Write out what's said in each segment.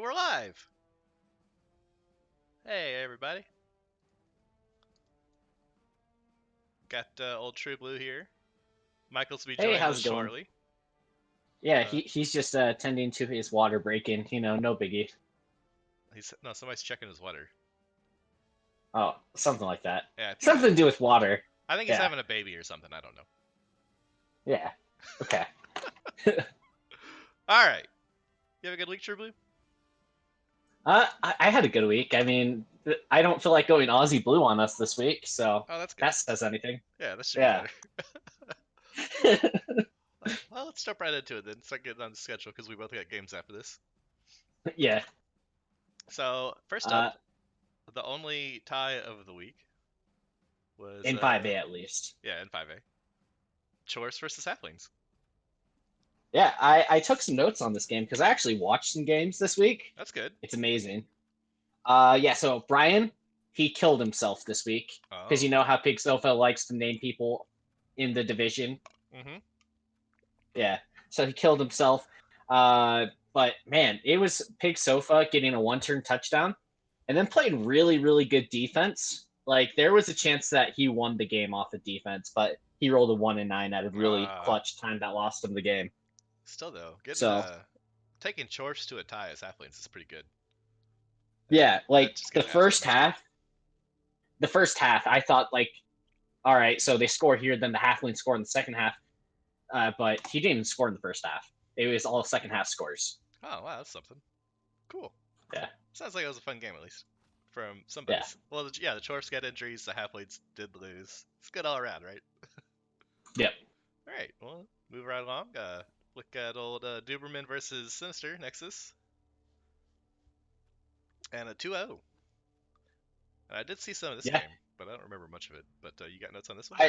we're live. Hey, everybody. Got old True Blue here. Michael's to be Hey, joining us how's it going? shortly. Yeah, Uh, he's just tending to his water break-in. No biggie. somebody's checking his water. Oh, something like that. Yeah, I think Something to do with water. he's Yeah, having a baby or something. I don't know. yeah. Okay. All right. You have a good week, True Blue? I had a good week. I mean, I don't feel like going Aussie Blue on us this week, so Oh, that's good. that says anything. Yeah, that should be Yeah. better. Well, let's jump right into it then. Start getting on the schedule because we both got games after this. Yeah. So first up, Uh, the only tie of the week was in 5A at least. yeah, in 5A. Chores versus Halflings. Yeah, I took some notes on this game because I actually watched some games this week. That's good. It's amazing. Yeah, so Brian, he killed himself this week because you Oh. know how Pig Sofa likes to name people in the division. Mm-hmm. Yeah, so he killed himself. But man, it was Pig Sofa getting a one-turn touchdown, and then played really, really good defense. Like there was a chance that he won the game off of defense, but he rolled a 1-9 at a really clutch time that lost him the game. Still though, getting So taking Chorfs to a tie as Halflings is pretty good. yeah, That like just the gets absolutely first destroyed. half, the first half, I thought like, all right, so they score here, then the Halflings score in the second half. But he didn't even score in the first half. It was all second half scores. Oh wow, that's something. Cool. Yeah, Sounds like it was a fun game at least from yeah, somebody's. Well, yeah, the Chorfs got injuries, the Halflings did lose. It's good all around, right? yep. All right, well, move right along. Look at old Duberman versus Sinister Nexus and a 2-0. And I did see some of this Yeah. game, but I don't remember much of it. But you got notes on this one?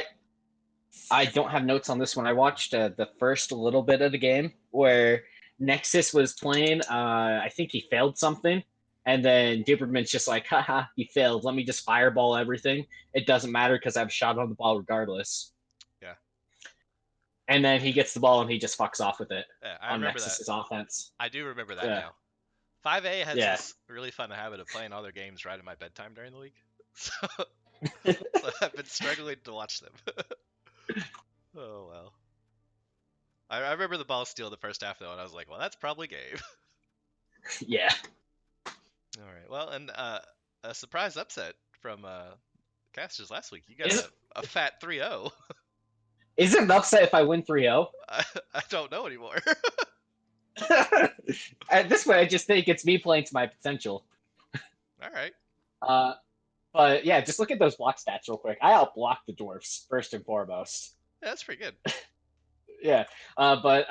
I don't have notes on this one. I watched the first little bit of the game where Nexus was playing. I think he failed something, and then Duperman's just like, haha, he failed. Let me just fireball everything. It doesn't matter because I have a shot on the ball regardless. Yeah. And then he gets the ball and he just fucks off with it Yeah, I on remember that. Nexus's offense. I do remember that Yeah, now. 5A has yeah. this really fun habit of playing all their games right at my bedtime during the week. So I've been struggling to watch them. Oh well. I remember the ball steal the first half though, and I was like, well, that's probably Gabe. Yeah. All right. Well, and a surprise upset from Casters last week. You got Is a fat 3-0. isn't it upset if I win 3-0? I don't know anymore. At this point, I just think it's me playing to my potential. All right. Uh, but yeah, just look at those block stats real quick. I outblocked the dwarfs first and foremost. Yeah, that's pretty good. Yeah, but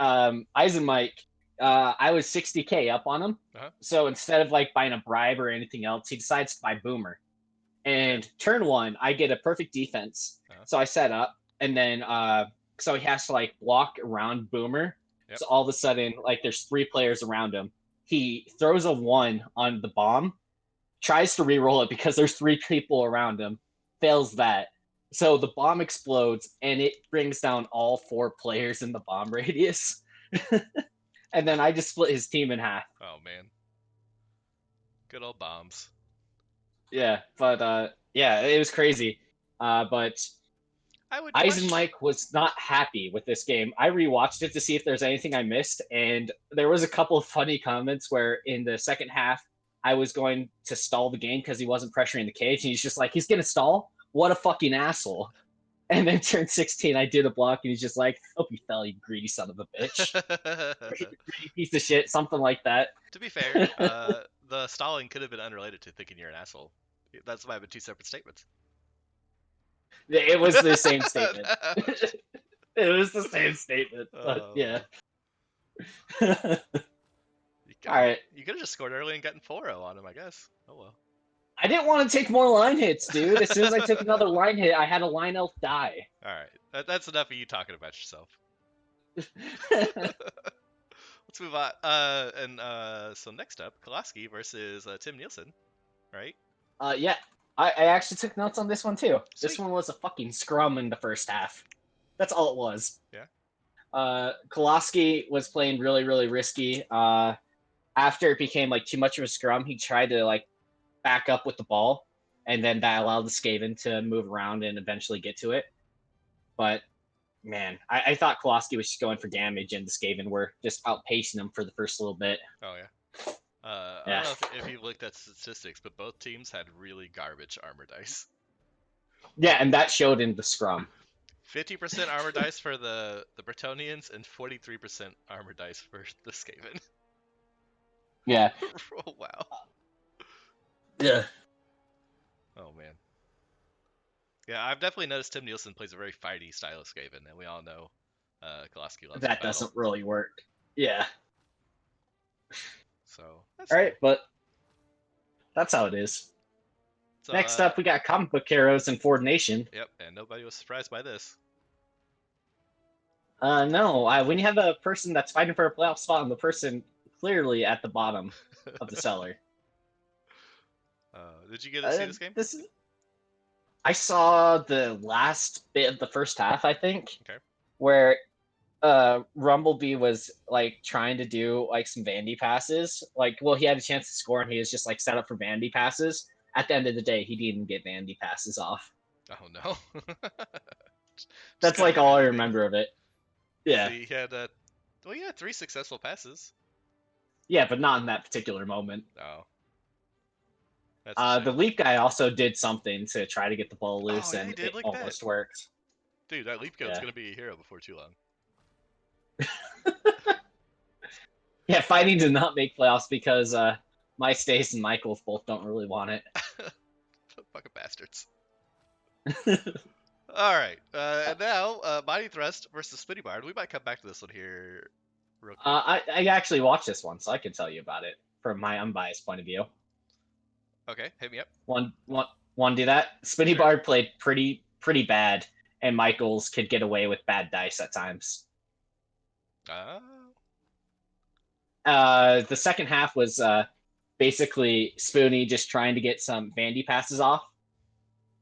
Eisen Mike, I was 60K up on him. Uh-huh. So instead of like buying a bribe or anything else, he decides to buy Boomer. And turn one, I get a perfect defense. Uh-huh. So I set up, and then so he has to like block around Boomer. Yep. So all of a sudden, like there's three players around him. He throws a one on the bomb, tries to re-roll it because there's three people around him, fails that. So the bomb explodes and it brings down all four players in the bomb radius. And then I just split his team in half. Oh man. Good old bombs. Yeah, but yeah, it was crazy. But I would Eisen question. Mike was not happy with this game. I rewatched it to see if there's anything I missed, and there was a couple of funny comments where in the second half I was going to stall the game because he wasn't pressuring the cage, and he's just like, he's gonna stall? What a fucking asshole. And then turn 16, I did a block, and he's just like, hope you fell, you greedy son of a bitch. Greedy piece of shit, something like that. To be fair, the stalling could have been unrelated to thinking you're an asshole. That's why I have two separate statements. It was the same statement. It was the same statement, but yeah. Oh, All right. you could have just scored early and gotten 4-0 on him, I guess. Oh well. I didn't want to take more line hits, dude. As soon as I took another line hit, I had a line elf die. All right, that's enough of you talking about yourself. Let's move on. So next up, Kolaski versus Tim Nielsen, right? Yeah, I actually took notes on this one too. Sweet. This one was a fucking scrum in the first half. That's all it was. Yeah. Kolaski was playing really, really risky. after it became like too much of a scrum, he tried to like back up with the ball, and then that allowed the Skaven to move around and eventually get to it. But man, I thought Kowalski was just going for damage, and the Skaven were just outpacing him for the first little bit. Oh yeah. I don't Yeah, know if you looked at statistics, but both teams had really garbage armor dice. yeah, and that showed in the scrum. 50% armor dice for the Bretonians and 43% armor dice for the Skaven. Yeah, Oh wow. yeah. Oh man. Yeah, I've definitely noticed Tim Nielsen plays a very fighty style of Skaven, and we all know Kolaski loves to That battle. doesn't really work. Yeah. So that's All right, cool. but that's how it is. So Next up, we got comic book heroes in Ford Nation. yep, and nobody was surprised by this. No, when you have a person that's fighting for a playoff spot and the person clearly at the bottom of the cellar. Did you get to see Uh, this game? this is, I saw the last bit of the first half, I think, Okay. where Rumblebee was like trying to do like some Vandy passes. Like, well, he had a chance to score and he was just like set up for Vandy passes. At the end of the day, he didn't get Vandy passes off. Oh no. Just That's couldn't like get all I anything. remember of it. Yeah. See, he had well, he had 3 successful passes. Yeah, but not in that particular moment. Oh, that's a shame. The leap guy also did something to try to get the ball Oh loose, yeah, he and did. it Look at that, almost worked. dude. That leap code's Yeah. gonna be a hero before too long. Yeah, fighting did not make playoffs because my Stace and Michaels both don't really want it. Fucking bastards. All right. Now, Mighty Thrust versus Spinny Bard. We might come back to this one here real quick. I actually watched this one, so I can tell you about it from my unbiased point of view. Okay, hit me up. One do that. Spinny Sure. Bard played pretty bad, and Michaels could get away with bad dice at times. Uh, The second half was basically Spoonie just trying to get some Vandy passes off,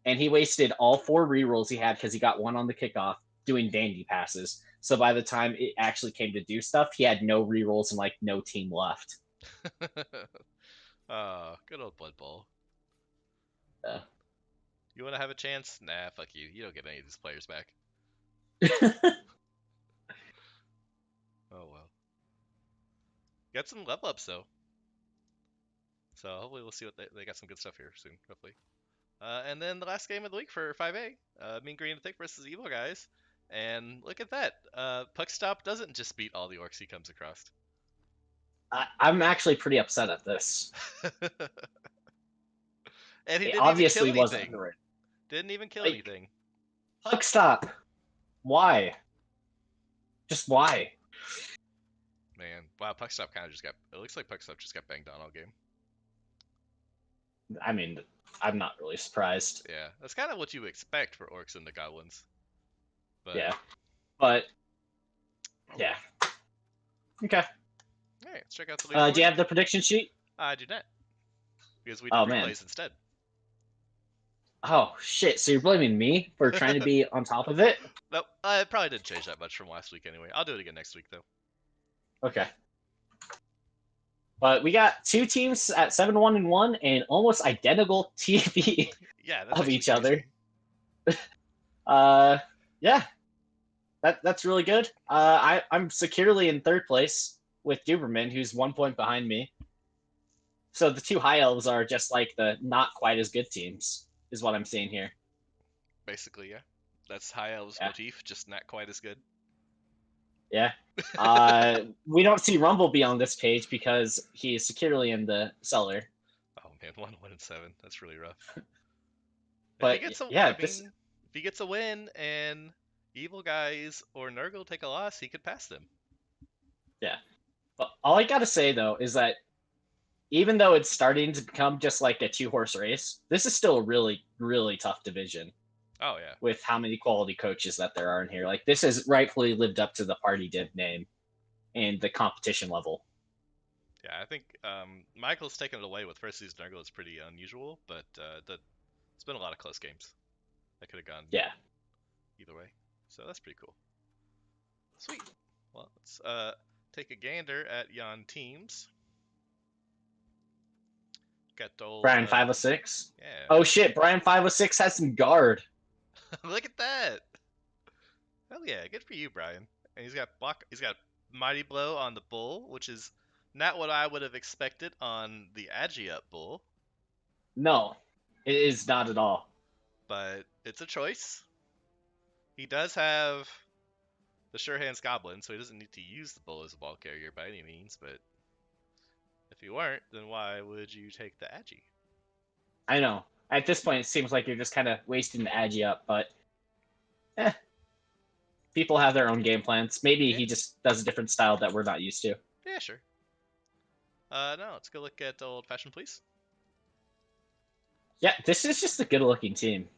and he wasted all 4 rerolls he had because he got one on the kickoff doing Vandy passes. So by the time it actually came to do stuff, he had no rerolls and like no team left. good old Blood Bowl. Uh, You want to have a chance? Nah, fuck you. You don't get any of these players back. Oh well. Got some level ups though. So hopefully we'll see what they got some good stuff here soon. Hopefully. And then the last game of the week for 5A, Mean Green and Thick versus Evil Guys. And look at that. Puckstop doesn't just beat all the orcs he comes across. I'm actually pretty upset at this. And he It didn't even kill obviously wasn't anything. great. Didn't even kill Like, anything. Puck stop. Why? Just why? Man, wow, Puckstop kind of just got. It looks like Puckstop just got banged on all game. I mean, I'm not really surprised. Yeah, that's kind of what you expect for orcs and the goblins. But Yeah, but yeah. Okay. all right, let's check out the leaderboard. Do you have the prediction sheet? I do not, because we did Oh replays man. instead. Oh shit! So you're blaming me for trying to be on top of it? Nope, I probably didn't change that much from last week anyway. I'll do it again next week though. Okay. But we got 2 teams at 7-1-1 and almost identical TV Yeah, that's of actually each other. crazy. Yeah, that's really good. I'm securely in third place with Duberman, who's 1 point behind me. So the 2 high elves are just like the not quite as good teams, is what I'm seeing here. Basically, yeah. That's High Elves Yeah. motif, just not quite as good. Yeah. We don't see Rumblebee on this page because he is securely in the cellar. Oh man, 1-1-7. That's really rough. But If he gets a, yeah, I mean, if he gets a win and Evil Guys or Nurgle take a loss, he could pass them. yeah. But all I gotta say though is that even though it's starting to become just like a 2-horse race, this is still a really, really tough division. Oh yeah. With how many quality coaches that there are in here. Like, this has rightfully lived up to the Party Div name and the competition level. Yeah, I think Michael's taken it away with first season Nurgle is pretty unusual, but it's been a lot of close games. That could have gone either way. So that's pretty cool. Sweet. Well, let's take a gander at yon teams. at the old. Brian 506. Yeah. Oh shit, Brian 506 has some guard. Look at that. Hell yeah, good for you, Brian. And he's got block. He's got mighty blow on the bull, which is not what I would have expected on the Agi up bull, No, it is not at all. but it's a choice. He does have the Sure Hands Goblin, so he doesn't need to use the bull as a ball carrier by any means. But if you weren't, then why would you take the Agi? I know. At this point, it seems like you're just kind of wasting the Agi up, but people have their own game plans. Maybe Yeah. he just does a different style that we're not used to. Yeah, sure. No, let's go look at the old Fashion Police. Yeah, this is just a good-looking team.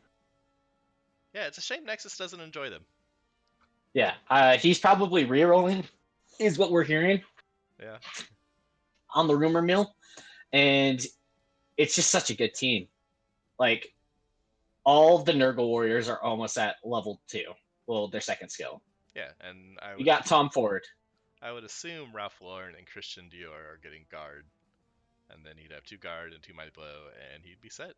Yeah, it's a shame Nexus doesn't enjoy them. Yeah, he's probably re-rolling, is what we're hearing. Yeah. On the rumor mill, and it's just such a good team. Like, all the Nurgle Warriors are almost at level 2. Well, their second skill. Yeah, and You got Tom Ford. I would assume Ralph Lauren and Christian Dior are getting guard, and then he'd have 2 guard and 2 mighty blow, and he'd be set.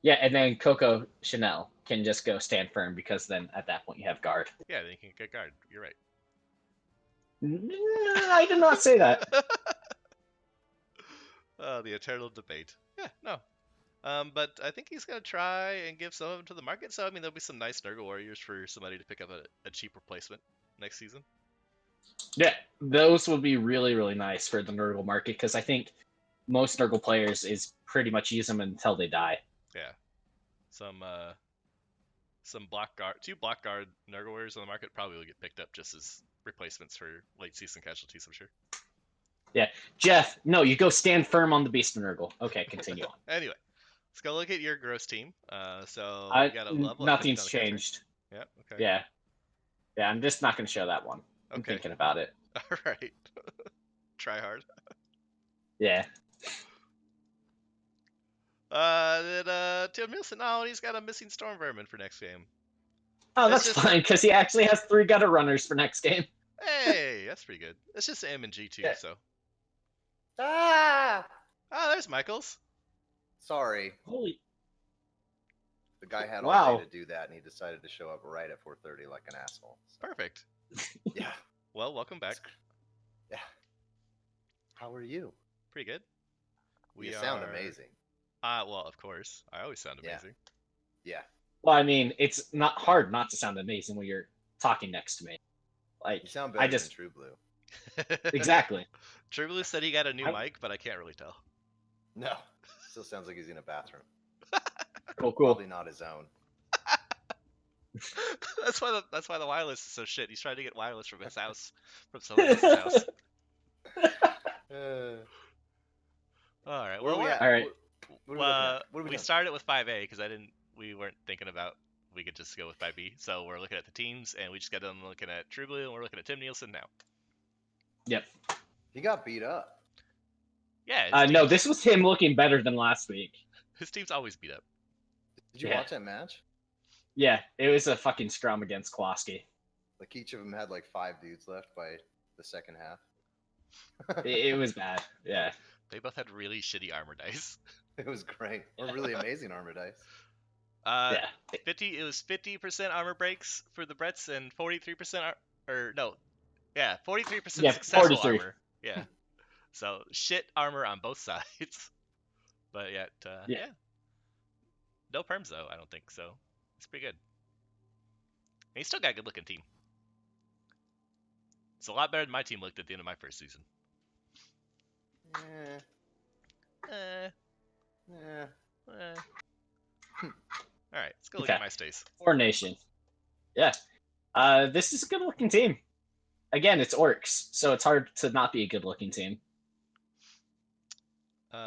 Yeah, and then Coco Chanel can just go stand firm because then at that point you have guard. Yeah, then you can get guard. You're right. I did not say that. The eternal debate. Yeah, no. But I think he's gonna try and give some of them to the market. So I mean, there'll be some nice Nurgle Warriors for somebody to pick up a cheap replacement next season. Yeah, those would be really, really nice for the Nurgle market because I think most Nurgle players is pretty much use them until they die. Yeah. Some block guard, 2 block guard Nurgle Warriors on the market probably will get picked up just as replacements for late season casualties, I'm sure. Yeah, Jeff, no, you go stand firm on the Beast Nurgle. Okay, continue on. Anyway, let's go look at your gross team. So we got a level. Nothing's changed. Yeah. Okay. Yeah, I'm just not going to show that one. I'm Okay. thinking about it. All right. Try hard. Yeah. Then Tim Nielsen, he's got a missing Storm Vermin for next game. Oh, It's that's just- fine because he actually has 3 gutter runners for next game. Hey, that's pretty good. It's just M and G2, Yeah. so. Ah! There's Michaels. Sorry. Holy. The guy had Wow. all day to do that, and he decided to show up right at 4:30 like an asshole. So, Perfect. yeah. Well, welcome back. Yeah. How are you? Pretty good. You sound amazing. Well, of course. I always sound Yeah. amazing. Yeah. Well, I mean, it's not hard not to sound amazing when you're talking next to me. Like, You sound better than True Blue. exactly. True Blue said he got a new I- mic, but I can't really tell. No. Still sounds like he's in a bathroom. Cool. Probably not his own. That's why the wireless is so shit. He's trying to get wireless from his house, from someone else's house. All right. Well, Where we at? All right. What are we looking at? What are we doing? started with 5A because we weren't thinking about we could just go with 5B. So we're looking at the teams, and we just got done looking at True Blue, and we're looking at Tim Nielsen now. Yep. He got beat up. Yeah. No, this was him looking better than last week. His team's always beat up. Did you Yeah. watch that match? Yeah, it was a fucking scrum against Kowalski. Like each of them had like 5 dudes left by the second half. It was bad. Yeah. They both had really shitty armor dice. It was great. Or really amazing armor dice. Yeah. 50. It was 50% armor breaks for the Bretts and 43% or no, yeah, 43% Yeah, successful 43. armor. Yeah. So shit armor on both sides. But yet, Yeah. yeah. No perms though. I don't think so. It's pretty good. And he's still got a good looking team. It's a lot better than my team looked at the end of my first season. Eh, Eh, eh. eh. All right, let's go look Okay. at my stays. Or Nation. Yeah. This is a good looking team. Again, it's orcs, so it's hard to not be a good looking team.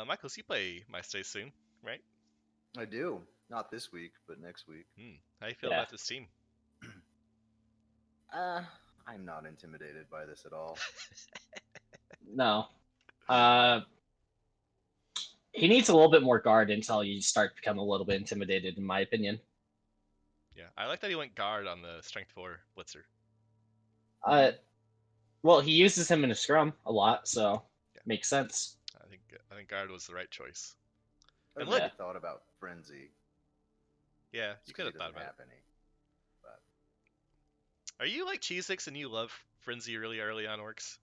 Michaels, you play my stays soon, right? I do. Not this week, but next week. How you feel Yeah. about this team? I'm not intimidated by this at all. No. He needs a little bit more guard until you start to become a little bit intimidated, in my opinion. Yeah, I like that he went guard on the strength 4 blitzer. Well, he uses him in a scrum a lot, so Yeah. makes sense. I think guard was the right choice. I And really look- thought about Frenzy. Yeah, Just you 'cause could he have thought doesn't about it. have any. But Are you like Cheesix and you love Frenzy really early on, Orcs?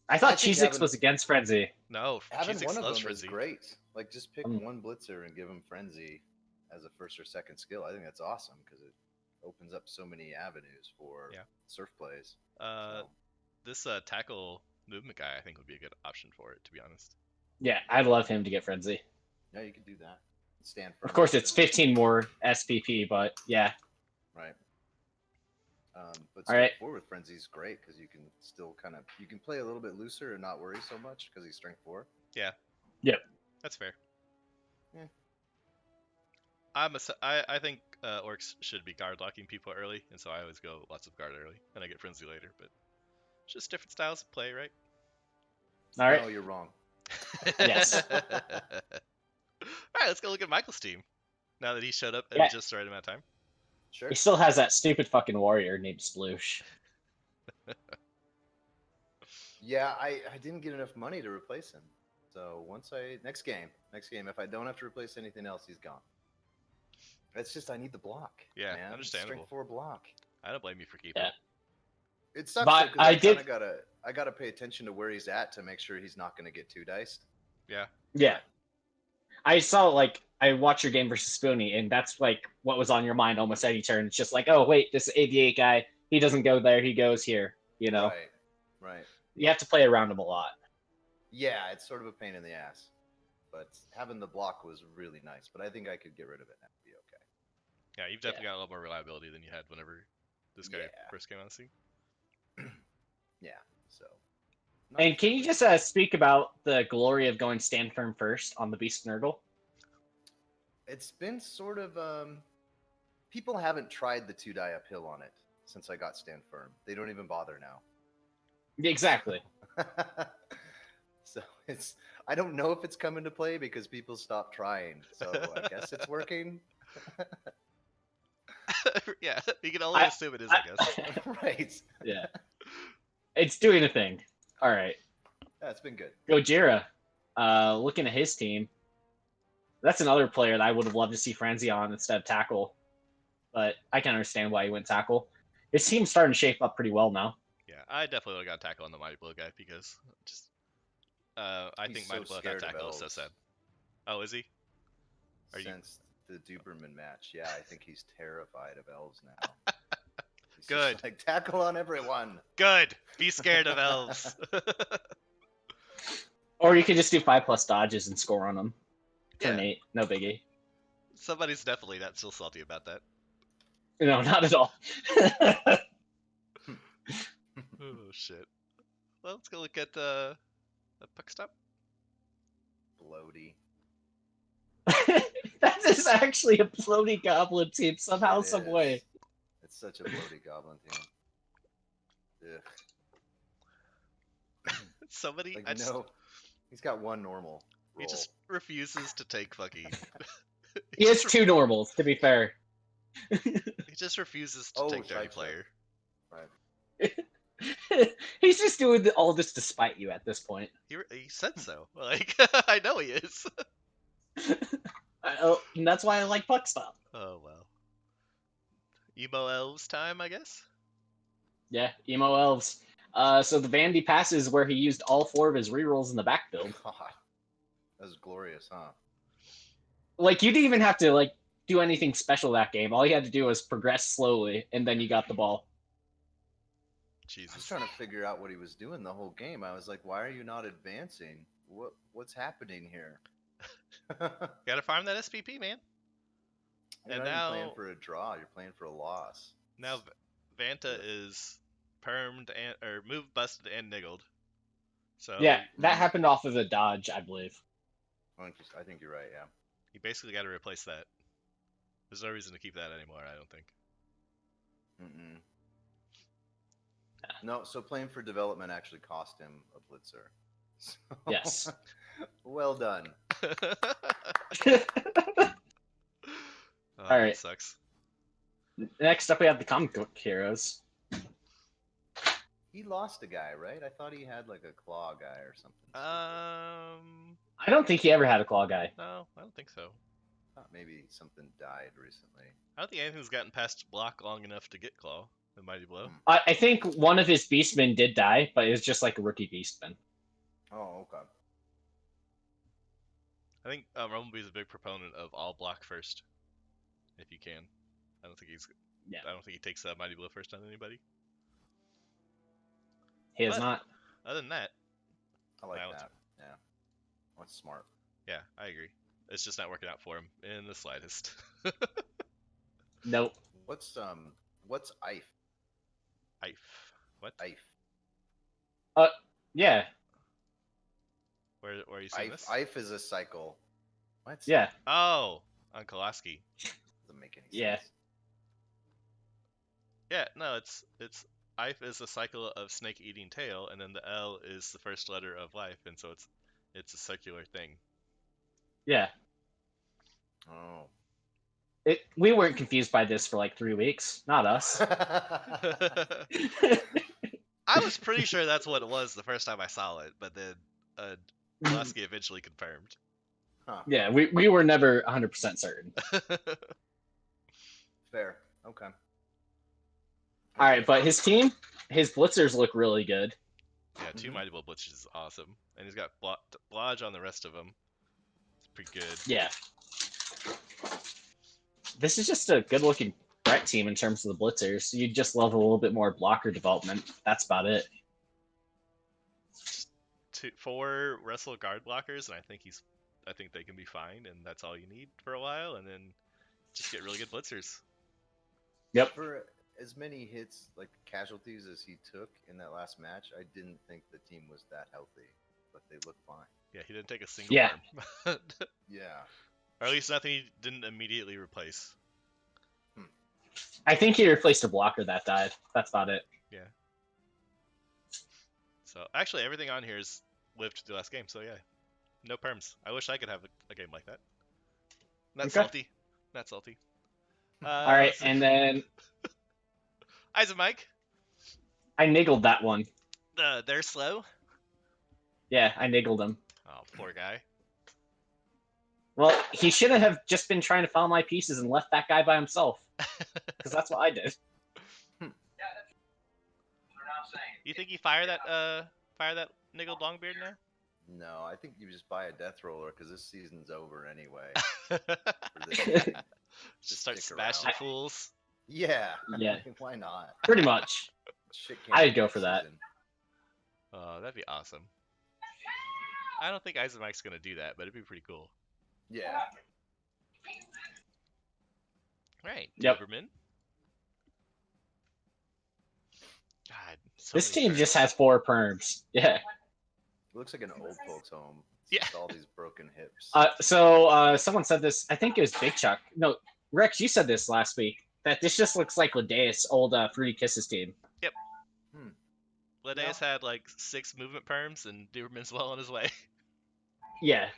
I I thought think Cheesix having- was against Frenzy. No, having Cheesix one of loves them is Frenzy. great. Like, just pick Mm. one blitzer and give him Frenzy as a first or second skill. I think that's awesome because it opens up so many avenues for Yeah. surf plays. Uh, So, this tackle movement guy I think would be a good option for it, to be honest. Yeah, I'd love him to get Frenzy. yeah, you can do that. Stand Of firm course, with it's it. 15 more SPP, but yeah. Right. But All right. strength 4 with Frenzy is great because you can still you can play a little bit looser and not worry so much because he's strength 4. That's fair. Yeah. I think Orcs should be guard locking people early, and so I always go lots of guard early, and I get Frenzy later. But it's just different styles of play, right? All right. No, you're wrong. Yes. All right, let's go look at Michael's team. Now that he showed up at Yeah. just the right amount of time. Sure. He still has that stupid fucking warrior named Sploosh. Yeah, I didn't get enough money to replace him. So next game, if I don't have to replace anything else, he's gone. It's just I need the block. Yeah, man. understandable. Strength 4 block. I don't blame you for keeping Yeah. it. It sucks But because I I kind did- of gotta pay attention to where he's at to make sure he's not gonna get 2-diced. Yeah. Yeah. I saw, like, I watched your game versus Spoonie, and that's, like, what was on your mind almost any turn. It's just like, oh, wait, this 88 guy, he doesn't go there, he goes here, you know? Right. You have to play around him a lot. Yeah, it's sort of a pain in the ass, but having the block was really nice. But I think I could get rid of it and that'd be okay. Yeah, you've definitely got a lot more reliability than you had whenever this guy Yeah. first came on the scene. Yeah. So. not And can you terribly- just speak about the glory of going stand firm first on the Beast Nurgle? It's been sort of people haven't tried the 2-die uphill on it since I got stand firm. They don't even bother now. Exactly. So I don't know if it's come into play because people stopped trying. So I guess it's working. Yeah, you can only I- assume it is, I guess. Right. Yeah. It's doing a thing. All right. Yeah, it's been good. Gojira, looking at his team, that's another player that I would have loved to see Frenzy on instead of Tackle. But I can understand why he went Tackle. His team's starting to shape up pretty well now. Yeah, I definitely would have got tackle on the Mighty Blow guy because just I He's think so Mighty Blow without scared of tackle is so elves. sad. Oh, is he? Are you- Since the Duberman match, yeah, I think he's terrified of elves now. He's just Good. like tackle on everyone. Good. Be scared of elves. Or you could just do 5+ dodges and score on them. Turn Yeah. 8, no biggie. Somebody's definitely not still salty about that. No, not at all. Oh shit. Well, let's go look at the puck stop. Bloaty. That is actually a floaty goblin team somehow, It some is. way. It's such a bloaty goblin team. Ugh. Somebody, Like, I just, he's got one normal he roll. just refuses to take fucking. He has just 2 normals, to be fair. He just refuses to Oh, take Dirty sidestep. Player. Right. He's just doing all this to spite you at this point. He said so. Like I know he is. And that's why I like Puckstop. Oh well. Emo elves time, I guess. Yeah, emo elves. So the Vandy passes where he used all 4 of his rerolls in the back build. God, that was glorious, huh? Like, you didn't even have to like do anything special that game. All you had to do was progress slowly, and then you got the ball. I was Jesus. trying to figure out what he was doing the whole game. I was like, why are you not advancing? What's happening here? Gotta farm that SPP, man. You're And not even playing now- for a draw. You're playing for a loss. Now Vanta is permed and or moved, busted, and niggled. So Yeah, that happened off of a dodge, I believe. I think you're right. Yeah. you basically got to replace that. There's no reason to keep that anymore, I don't think. Mm-mm. No, so playing for development actually cost him a blitzer. So, Yes. well done. Oh, All right. that sucks. Next up, we have the comic book heroes. He lost a guy, right? I thought he had like a claw guy or something. I don't think he ever had a claw guy. No, I don't think so. I thought maybe something died recently. I don't think anything's gotten past block long enough to get claw. The Mighty Blow. I think one of his beastmen did die, but it was just like a rookie beastman. Oh, okay. I think Rumblebee's a big proponent of all block first, if you can. I don't think he takes Mighty Blow first on anybody. He is But- not. Other than that, I like Wow. that. Yeah. That's smart. yeah, I agree. It's just not working out for him in the slightest. Nope. What's IF? Ife. What? IF. Yeah. Where are you seeing this? IF is a cycle. What? Yeah. Oh, on Kolaski. Doesn't make any sense. Yeah. Yeah, no, it's Ife is a cycle of snake eating tail, and then the L is the first letter of life, and so it's a circular thing. Yeah. Oh. We weren't confused by this for like 3 weeks. Not us. I was pretty sure that's what it was the first time I saw it, but then Kolaski eventually confirmed. Huh. Yeah, we were never 100% certain. Fair. Okay. All right, but his team, his blitzers look really good. Yeah, 2 Mhm. Mighty Blow Blitzers is awesome, and he's got Blodge on the rest of them. It's pretty good. Yeah. This is just a good-looking threat team in terms of the blitzers. You just love a little bit more blocker development. That's about it. 4 wrestle guard blockers, and I think they can be fine, and that's all you need for a while, and then just get really good blitzers. Yep. For as many hits, like casualties as he took in that last match, I didn't think the team was that healthy, but they look fine. Yeah, he didn't take a single Yeah. perm. Yeah. Or at least nothing he didn't immediately replace. I think he replaced a blocker that died. That's about it. So actually, everything on here is lived to the last game. So yeah, no perms. I wish I could have a game like that. Not Okay. salty. Not salty. All right, and then Isaac Mike. I niggled that one. They're slow. Yeah, I niggled him. Oh, poor guy. Well, he shouldn't have just been trying to follow my pieces and left that guy by himself. Because that's what I did. You think you fire that niggled Longbeard now? No, I think you just buy a death roller because this season's over anyway. For this team. Just start stick smashing around. fools. Yeah. Yeah. Why not? Pretty much. Shit can't I'd be go this for that. season. Oh, that'd be awesome. I don't think Isaac Mike's gonna do that, but it'd be pretty cool. Yeah. Right. Yep. Doberman. God. So This many team just perms. has 4 perms. Yeah. It looks like an old folks home. It's Yeah. just all these broken hips. So someone said this. I think it was Big Chuck. No, Rex, you said this last week. That this just looks like Ladeus' old Fruity Kisses team. Ladeus had like 6 movement perms, and Doberman's well on his way. Yeah.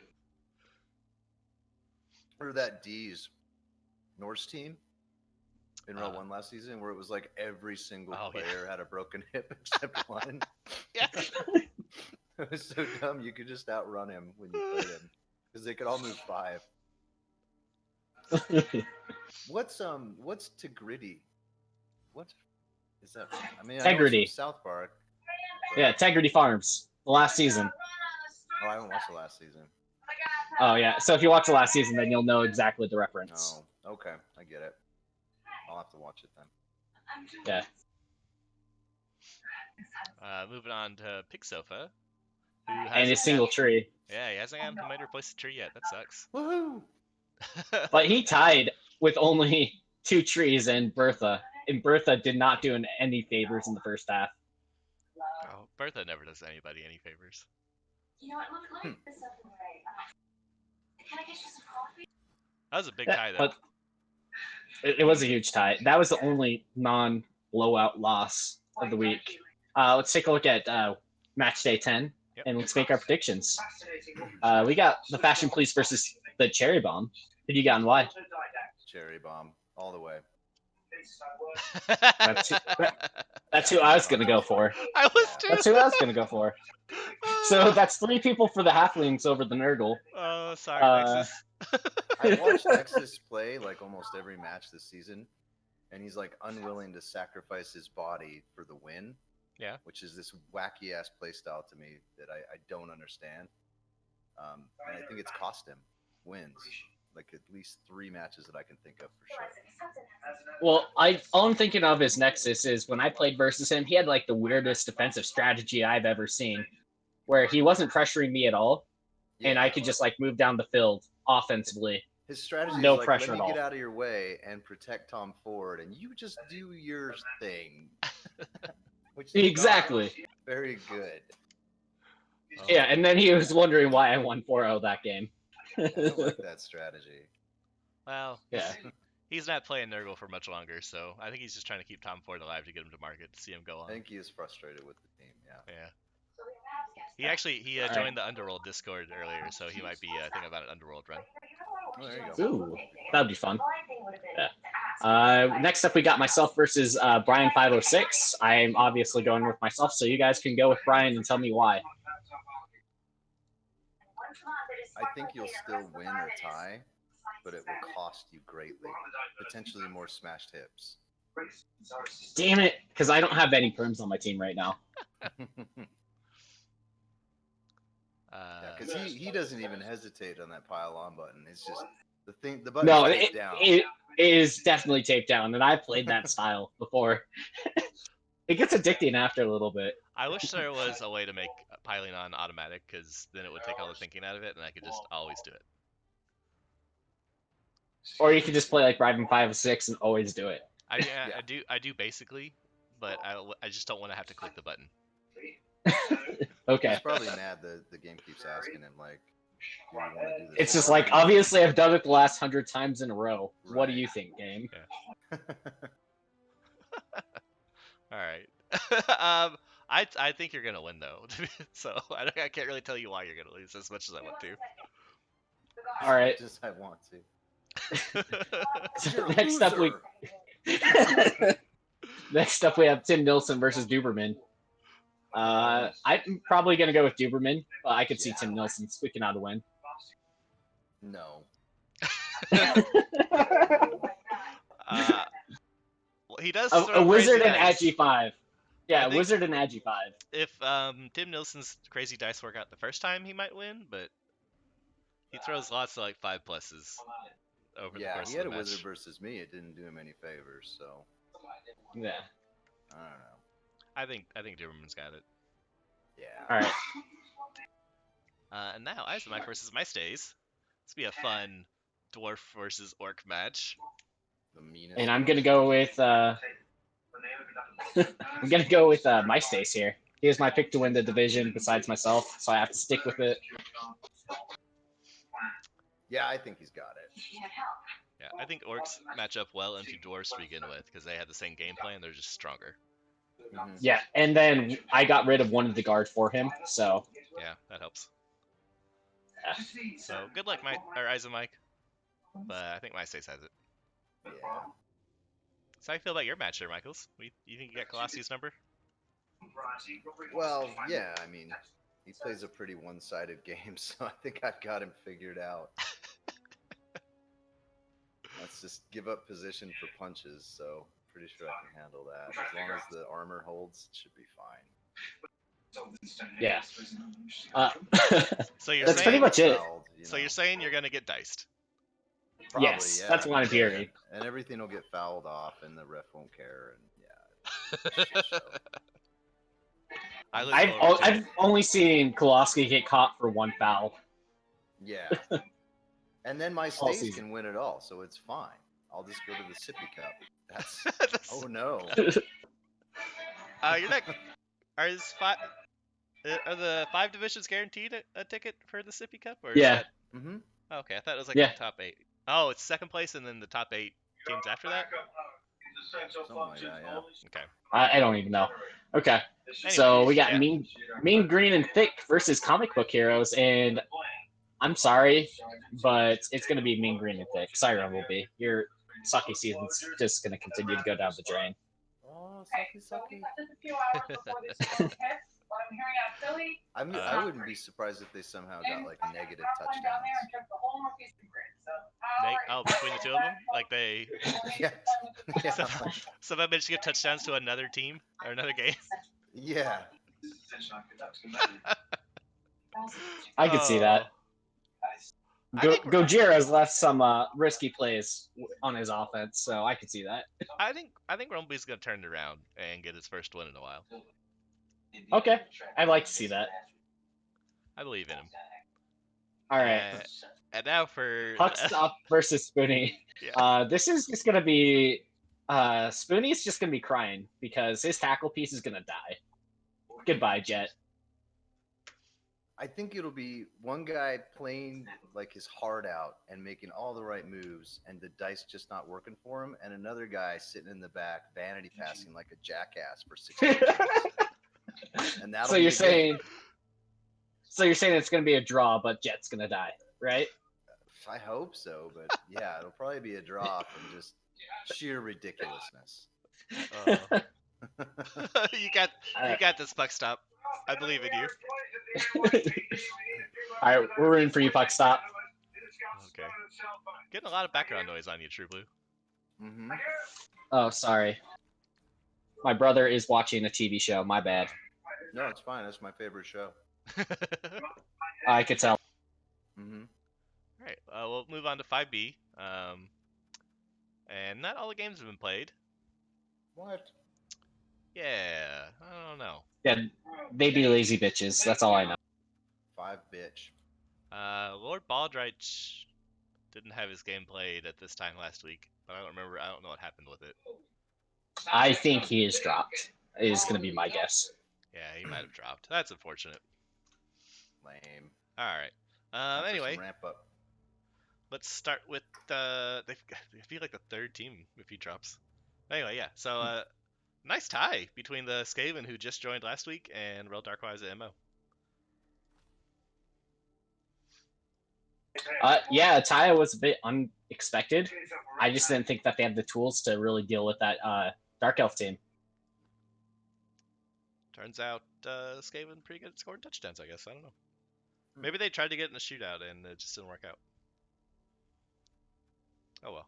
Or that D's Norse team in row Uh, 1 last season, where it was like every single Oh, yeah. player had a broken hip except one. Yeah. It was so dumb. You could just outrun him when you played him because they could all move 5. What's Tegridy? What is that? I mean, I know it's Tegrity. from South Park. but- Yeah, Tegrity Farms. The last season. Oh, I haven't watched the last season. Oh, yeah. So if you watch the last season, then you'll know exactly the reference. Oh, okay, I get it. I'll have to watch it then. Yeah. Moving on to Pig Sofa. Who And hasn't his single got- tree. Yeah, he hasn't gotten made to replace the tree yet. That sucks. Woohoo! But he tied with only 2 trees and Bertha. And Bertha did not do him any favors in the first half. Oh, Bertha never does anybody any favors. You know what? Look, look this up in the way. Can I get you some coffee? That was a big That- tie, though. but it was a huge tie. That was the only non-blowout loss of the week. Let's take a look at match day 10, Yep. and let's make our predictions. We got the Fashion Police versus the Cherry Bomb. Who do you got and why? Cherry bomb all the way. That's who I was gonna go for. I was too. That's who I was gonna go for. So that's 3 people for the halflings over the Nurgle. Oh, sorry, Nexus. I watched Nexus play like almost every match this season, and he's like unwilling to sacrifice his body for the win. Yeah. Which is this wacky ass play style to me that I don't understand. And I think it's cost him wins, like at least 3 matches that I can think of for sure. Well, all I'm thinking of is Nexus is when I played versus him, he had like the weirdest defensive strategy I've ever seen, where he wasn't pressuring me at all, and I could just like move down the field offensively. His strategy No is like, pressure let at me get all. out of your way and protect Tom Ford, and you just do your thing. Which is Exactly. very good. Yeah, and then he was wondering why I won 4-0 that game. I don't like that strategy. Well, Yeah. he's not playing Nurgle for much longer, so I think he's just trying to keep Tom Ford alive to get him to market to see him go on. I think he is frustrated with the team. Yeah. Yeah. He actually joined the Underworld Discord earlier, so he might be thinking about an Underworld run. Oh, there you go. Ooh, that'd be fun. Yeah. Next up, we got myself versus Brian 506. I'm obviously going with myself, so you guys can go with Brian and tell me why. I think you'll still win or tie, but it will cost you greatly. Potentially more smashed hips. Damn it, because I don't have any perms on my team right now. Yeah, because he doesn't even hesitate on that pile on button. It's just the button's No, taped down. it is definitely taped down, and I played that style before. It gets addicting after a little bit. I wish there was a way to make piling on automatic, because then it would take all the thinking out of it, and I could just always do it. Or you could just play like Brian 506 and always do it. I do basically, but I just don't want to have to click the button. Okay. He's probably mad that the game keeps asking him, like, do you want to do this? It's just like, obviously, I've done it the last 100 times in a row. Right. What do you think, game? Yeah. All right. I think you're gonna win though, so I can't really tell you why you're gonna lose as much as I want to. All right. Just I want to. Next up we have Tim Nilsson versus Duberman. I'm probably gonna go with Duberman, but I could see Tim Nilsson squeaking out a win. No. Well, he does a wizard and dice. Agi5. Yeah, wizard and Agi5. If Tim Nilsson's crazy dice work out the first time, he might win, but he throws lots of like 5 pluses over the course he of had the a match. wizard versus me. It didn't do him any favors, so Yeah. I don't know. I think Duberman's got it. Yeah. All right. And now Isaac versus MyStays. This will be a fun dwarf versus orc match. The meanest. And I'm gonna go with MyStace here. He was my pick to win the division besides myself, so I have to stick with it. Yeah, I think he's got it. Yeah, I think orcs match up well into dwarves to begin with because they have the same game plan. They're just stronger. Mm-hmm. Yeah, and then I got rid of one of the guards for him, so Yeah, that helps. Yeah. So good luck, Isaac Mike. But I think MyStace has it. Yeah. So how you feel about your match there, Michaels? You think you got Colossi's number? Well, yeah. I mean, he plays a pretty one-sided game, so I think I've got him figured out. Let's just give up position for punches, so pretty sure I can handle that. As long as the armor holds, it should be fine. yeah. So you're That's saying, pretty much it. Fouled, So you're saying you're gonna get diced? Probably, Yes, yeah. that's what I'm hearing. And everything will get fouled off, and the ref won't care. And yeah. Shit show. I've only seen Koloski get caught for 1 foul. Yeah. And then my All states season. can win it all, so it's fine. I'll just go to the sippy cup. That's That's- oh no. You're not. Are the 5 divisions guaranteed a ticket for the Sippy Cup? Or is Yeah. that... Mm-hmm. Oh, okay, I thought it was like Yeah. the top 8. Oh, it's second place and then the top 8 teams after that? Something like that, yeah. Okay. I don't even know. Okay, so we got Mean Green and Thick versus Comic Book Heroes, and I'm sorry, but it's gonna be Mean Green and Thick. Sorry, Rumblebee. sucky season's just going to continue to go down the drain. Oh, sucky. Just a few hours before this storm hits, what I'm hearing out of Philly. I wouldn't be surprised if they somehow got like negative Fly down there and touchdowns. took the whole northeastern grid. So how are you? Between the two of them, like they Yeah. Yeah. somehow managed to give touchdowns to another team or another game. Yeah. I could see that. I think Gojira's left some risky plays on his offense, so I could see that. I think Rumbly's gonna turn it around and get his first win in a while. Okay, I'd like to see that. I believe in him. All right, And now for Puck Stop versus Spoonie. Yeah. This is just gonna be Spoonie's just gonna be crying because his tackle piece is gonna die. Goodbye, Jet. I think it'll be one guy playing like his heart out and making all the right moves, and the dice just not working for him, and another guy sitting in the back, vanity passing like a jackass for 60 minutes. And that'll So be you're the saying, game. it's gonna be a draw, but Jet's gonna die, right? I hope so, but yeah, it'll probably be a draw from just sheer ridiculousness. you got this, Puck Stop. I believe in you. All right, we're in for you, Puck Stop. Okay. Getting a lot of background noise on you, True Blue. Mm-hmm. Oh, sorry. My brother is watching a TV show. My bad. No, it's fine. That's my favorite show. I could tell. Mm-hmm. All right, we'll move on to 5B. And not all the games have been played. What? Yeah, I don't know. Yeah, they be lazy bitches. That's all I know. 5 bitch. Lord Baldreich didn't have his game played at this time last week, but I don't remember. I don't know what happened with it. I think he is dropped. Is going to be my guess. Yeah, he might have dropped. That's unfortunate. Lame. All right. Time for some Anyway, ramp up. let's start with they feel like the third team if he drops. Anyway, yeah. So nice tie between the Skaven who just joined last week and Real Darkwise at MO. Yeah, Taya was a bit unexpected. I just didn't think that they had the tools to really deal with that Dark Elf team. Turns out Skaven pretty good at scoring touchdowns, I guess. I don't know. Maybe they tried to get in a shootout and it just didn't work out. Oh well.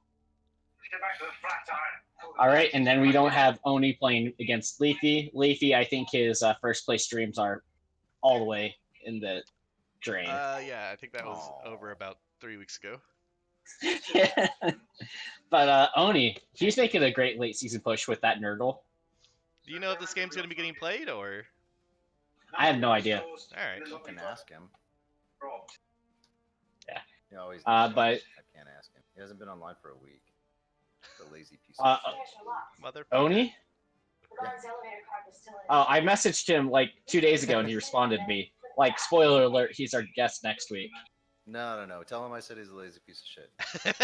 All right, and then we don't have Oni playing against Leafy. Leafy, I think his first place streams are all the way in the drain. Yeah, I think that was over about 3 weeks ago. Yeah. But Oni, he's making a great late season push with that Nurgle. Do you know if this game's going to be getting played or? I have no idea. All right. You can ask him. Yeah. He always But I can't ask him. He hasn't been online for a week. The lazy piece of shit. Motherfucker. Oni? Ron's elevator card was still in. Oh, I messaged him like 2 days ago and he responded to me. Like, spoiler alert, he's our guest next week. No. Tell him I said he's a lazy piece of shit.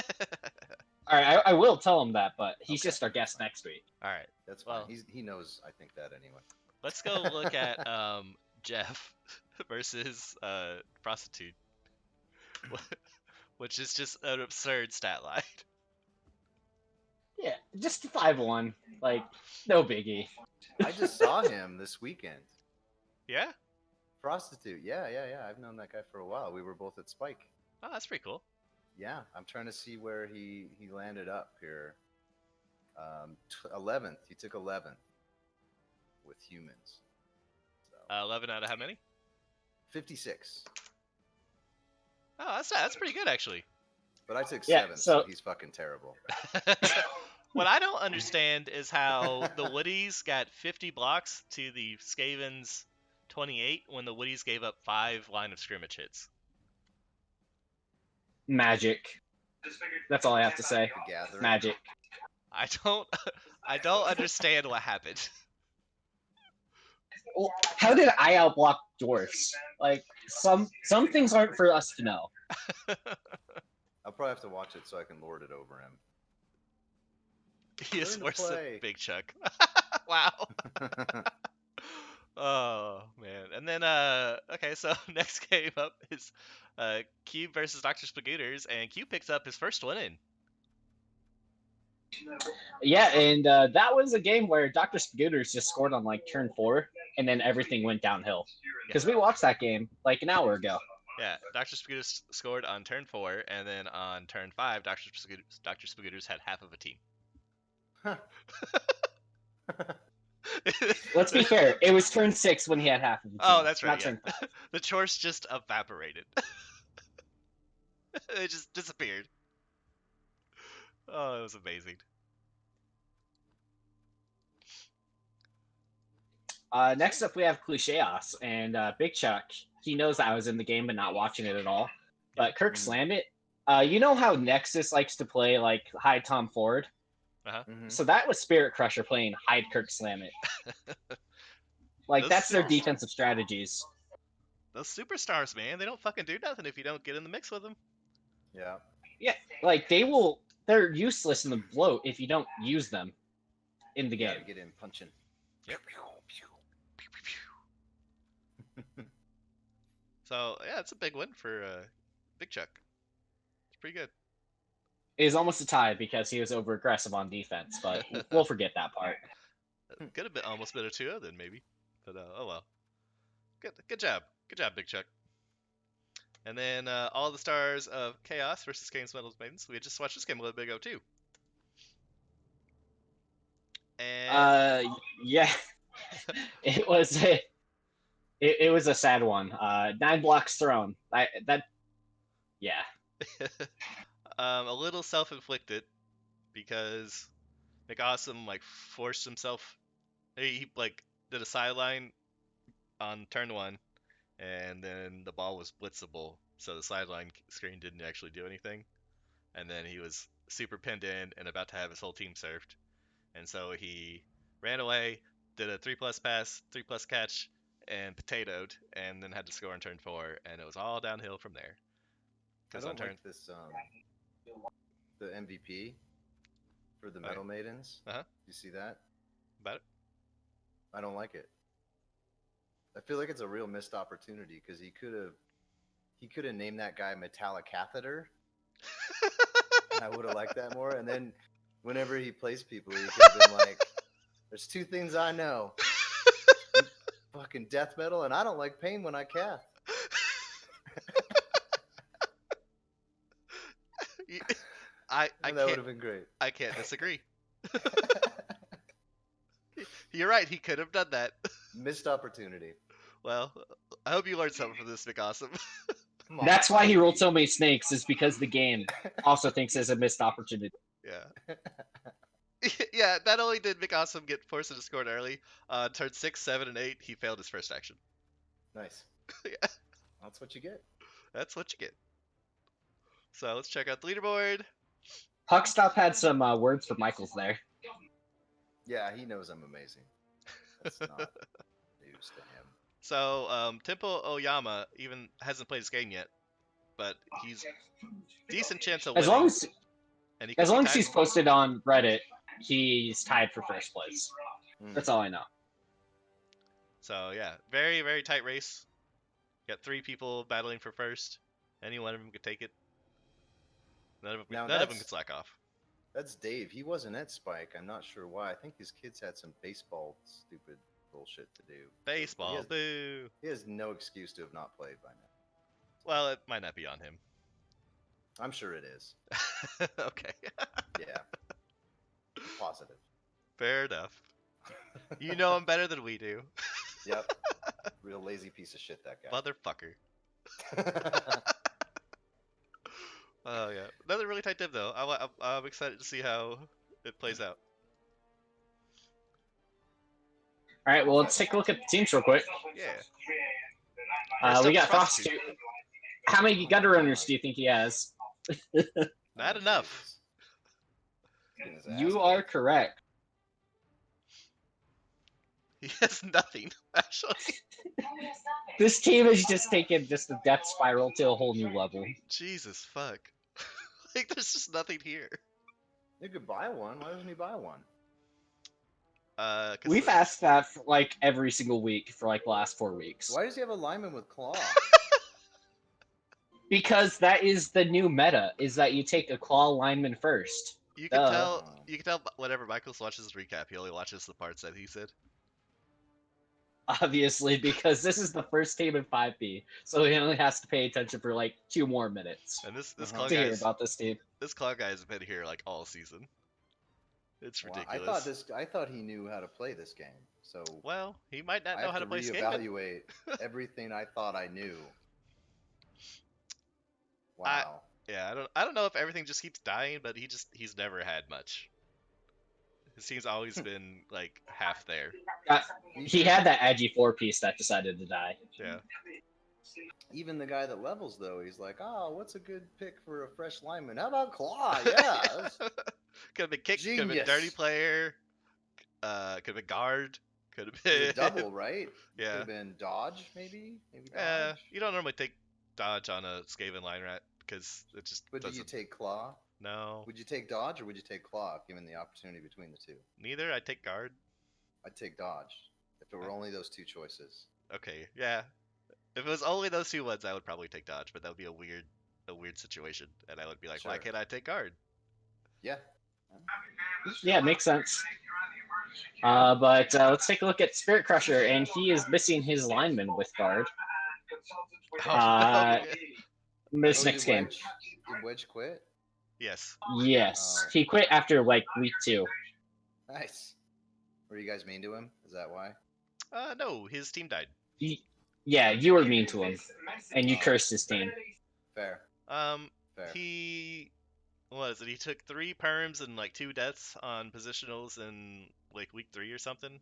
All right, I will tell him that, but he's just our guest next week. All right. That's fine. Well- He knows I think that anyway. Let's go look at Jeff versus Prostitute, which is just an absurd stat line. Yeah, just 5-1. Like, no biggie. I just saw him this weekend. Yeah? Prostitute. Yeah. I've known that guy for a while. We were both at Spike. Oh, that's pretty cool. Yeah, I'm trying to see where he landed up here. 11th. He took 11th with humans. So 11 out of how many? 56. Oh, that's pretty good actually. But I took Yeah, 7th, so- so he's fucking terrible. What I don't understand is how the Woodies got 50 blocks to the Skavens 28 when the Woodies gave up 5 line of scrimmage hits. Magic. That's all I have to say. The Gathering. Magic. I don't understand what happened. Well, how did I outblock dwarfs? Like, some things aren't for us to know. I'll probably have to watch it so I can lord it over him. He is Learn to worse than play. Big Chuck. Wow. Oh man. And then okay, so next game up is Cube versus Dr. Spagooters, and Cube picks up his first win in. Yeah, and that was a game where Dr. Scooters just scored on like turn 4, and then everything went downhill. Because we watched that game like an hour ago. Yeah, Dr. Spooters scored on turn 4, and then on turn 5, Dr. Spooters had half of a team. Huh. Let's be fair. It was turn 6 when he had half of the team. Oh, that's right. Not Yeah. turn 5. The chores just evaporated. It just disappeared. Oh, it was amazing. Next up, we have Clicheos, and Big Chuck. He knows that I was in the game but not watching it at all. But Kirk slammed it. You know how Nexus likes to play like Hide Tom Ford? Mhm. So that was Spirit Crusher playing Hide Kirk Slam It. Like, Those that's their super- defensive strategies. Those superstars, man, they don't fucking do nothing if you don't get in the mix with them. Yeah. Yeah, like they're useless in the bloat if you don't use them in the You game. gotta get in punching. Yep. So yeah, it's a big win for Big Chuck. It's pretty good. It was almost a tie because he was over aggressive on defense, but we'll forget that part. Could have been almost been a 2-0 then maybe, but oh well. Good job, Big Chuck. And then all the stars of Chaos versus Kane's Metals Maidens. We had just watched this game a little bit ago too. And Yeah, it was a sad one. 9 blocks thrown. Yeah. a little self-inflicted because McAwesome like forced himself. He like did a sideline on turn 1, and then the ball was blitzable, so the sideline screen didn't actually do anything. And then he was super pinned in and about to have his whole team served, and so he ran away, did a 3+ pass, 3+ catch, and potatoed, and then had to score on turn 4, and it was all downhill from there. I Because on don't turn like this. The MVP for the Oh, yeah. Metal Maidens. Uh-huh. You see that? about it. I don't like it. I feel like it's a real missed opportunity because he could have named that guy Metallic Catheter. And I would have liked that more. And then whenever he plays people, he could have been like, "There's 2 things I know: fucking death metal, and I don't like pain when I cath." I And that would can't have been great. I can't disagree. You're right. He could have done that. Missed opportunity. Well, I hope you learned something from this, McAwesome. Come on, That's why he rolled so Mikey. many snakes, is because the game also thinks it's a missed opportunity. Yeah. Yeah, not only did McAwesome get forced into score early, turn 6, 7, and 8, he failed his first action. Nice. Yeah. That's what you get. That's what you get. So let's check out the leaderboard. Huckstop had some words for Michaels there. Yeah, he knows I'm amazing. That's not news to him. So Tempo Oyama even hasn't played his game yet, but he's decent chance of winning. And he could As be long as tied- he's posted on Reddit, he's tied for first place. Mm. That's all I know. So yeah, very very tight race. Got 3 people battling for first. Any one of them could take it. None of Now them that's- could slack off. That's Dave. He wasn't at Spike. I'm not sure why. I think his kids had some baseball stupid bullshit to do. Baseball, has- boo. He has no excuse to have not played by now. Well, it might not be on him. I'm sure it is. Okay, Yeah. Positive. fair enough. You know him better than we do, Yep. Real lazy piece of shit, that guy. motherfucker. Oh yeah, another really tight div though. I'm excited to see how it plays out. All right, well, let's take a look at the teams real quick. Yeah. First We up got is Prostitute. Prostitute. How many gutter runners do you think he has? Not Oh, enough. Jesus. Getting his ass You are kicked. correct. He has nothing actually. This team has just taken just the death spiral to a whole new level. Jesus fuck. Like there's just nothing here. You could buy one. Why doesn't he buy one? 'Cause We've asked that for like every single week for like the last 4 weeks. Why does he have a lineman with claw? Because that is the new meta, is that you take a claw lineman first. You can Duh. tell. You can tell whenever Michaels watches the recap, he only watches the parts that he said. Obviously, because this is the first team in 5B, so he only has to pay attention for like 2 more minutes And this Uh-huh. clown to hear guy's about this team. this clown guy's been here like all season. It's Well, ridiculous. I thought he knew how to play this game. So Well, he might not I know have how to to play Skaven. reevaluate everything I thought I knew. Wow. Yeah, I don't know if everything just keeps dying, but he's never had much. His team's always been like half there. He had that Agi 4 piece that decided to die. Yeah. Even the guy that levels though, he's like, "Oh, what's a good pick for a fresh lineman? How about Claw? Yeah, that's Could have been kick, could have been genius. dirty player, could have been guard, could have It been was a double, right? Could Yeah. have been dodge, maybe dodge. You don't normally take dodge on a Skaven line rat because it just But do you doesn't. take claw? No, Would you take dodge or would you take claw if given the opportunity between the two? neither. I take guard. I'd take dodge if it were only those two choices. Okay, yeah. If it was only those two ones, I would probably take dodge, but that would be a weird situation, and I would be like, why Sure. can't I take guard? Yeah. Yeah, makes sense. But let's take a look at Spirit Crusher, and he is missing his lineman with guard. Oh, Uh, yeah. This Oh, next game. Did Wedge quit? Yes. Yes, Oh. he quit after like week 2. Nice. Were you guys mean to him? Is that why? No, his team died. Yeah, you were mean to him, and you cursed his team. Fair. Fair. He what is it? He took 3 perms and like 2 deaths on positionals in like week 3 or something.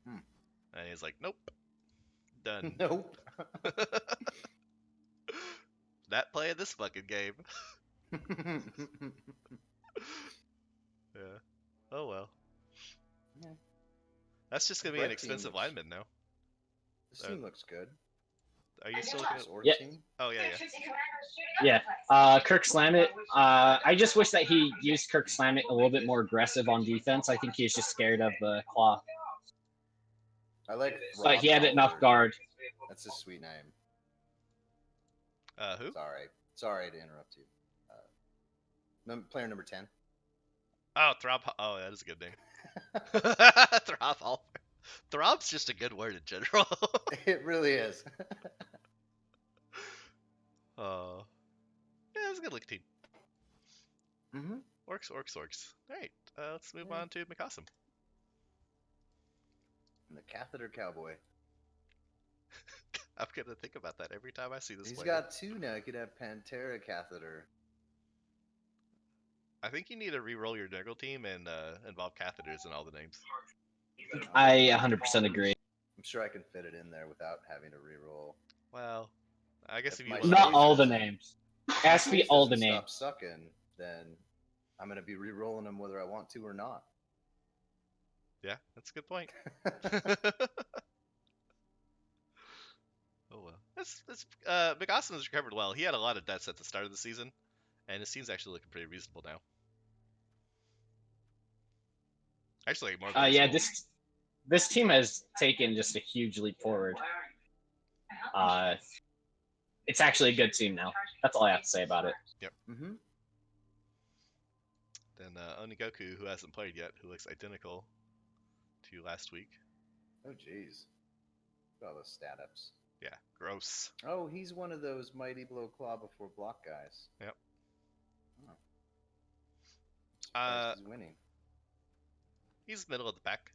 Hmm. And he's like, nope, done. Nope. Not playing this fucking game. Yeah. Oh well. Yeah. That's just gonna be Red an team expensive looks- lineman now. This team looks good. Are you still looking This at? orc Yeah. team. Oh yeah, yeah. Yeah, Kirk Slammit. I just wish that he used Kirk Slammit a little bit more aggressive on defense. I think he's just scared of the claw. I like. But he had Rob enough Halford. guard. That's a sweet name. Who? Sorry to interrupt you. Player number 10. Oh, Throb. Oh, that is a good name. Throb. Throb's just a good word in general. It really is. Oh. Yeah, it's a good looking team. Mm-hmm. Orcs. All right, let's move Yeah. on to McAwesome. And the catheter cowboy. I'm gonna think about that every time I see this He's player. got 2 now. He could have Pantera catheter. I think you need to re-roll your Nurgle team and involve catheters in all the names. I 100% agree. I'm sure I can fit it in there without having to reroll. Well, I guess If if you my want Not Space all the doesn't- names. It has to be Space all the doesn't names. Stop sucking, then I'm gonna be re-rolling them whether I want to or not. Yeah, that's a good point. Oh well. McAwesome has recovered well. He had a lot of deaths at the start of the season, and his team's actually looking pretty reasonable now. Actually, more. Yeah, reasonable. this team has taken just a huge leap forward. It's actually a good team now. That's all I have to say about it. Mm-hmm. Then Onigoku, who hasn't played yet, who looks identical to last week. Oh jeez. Look at all those stat ups. Yeah, gross. Oh, he's one of those mighty blow claw before block guys. Yep. Oh. Surprised he's winning. He's middle of the pack.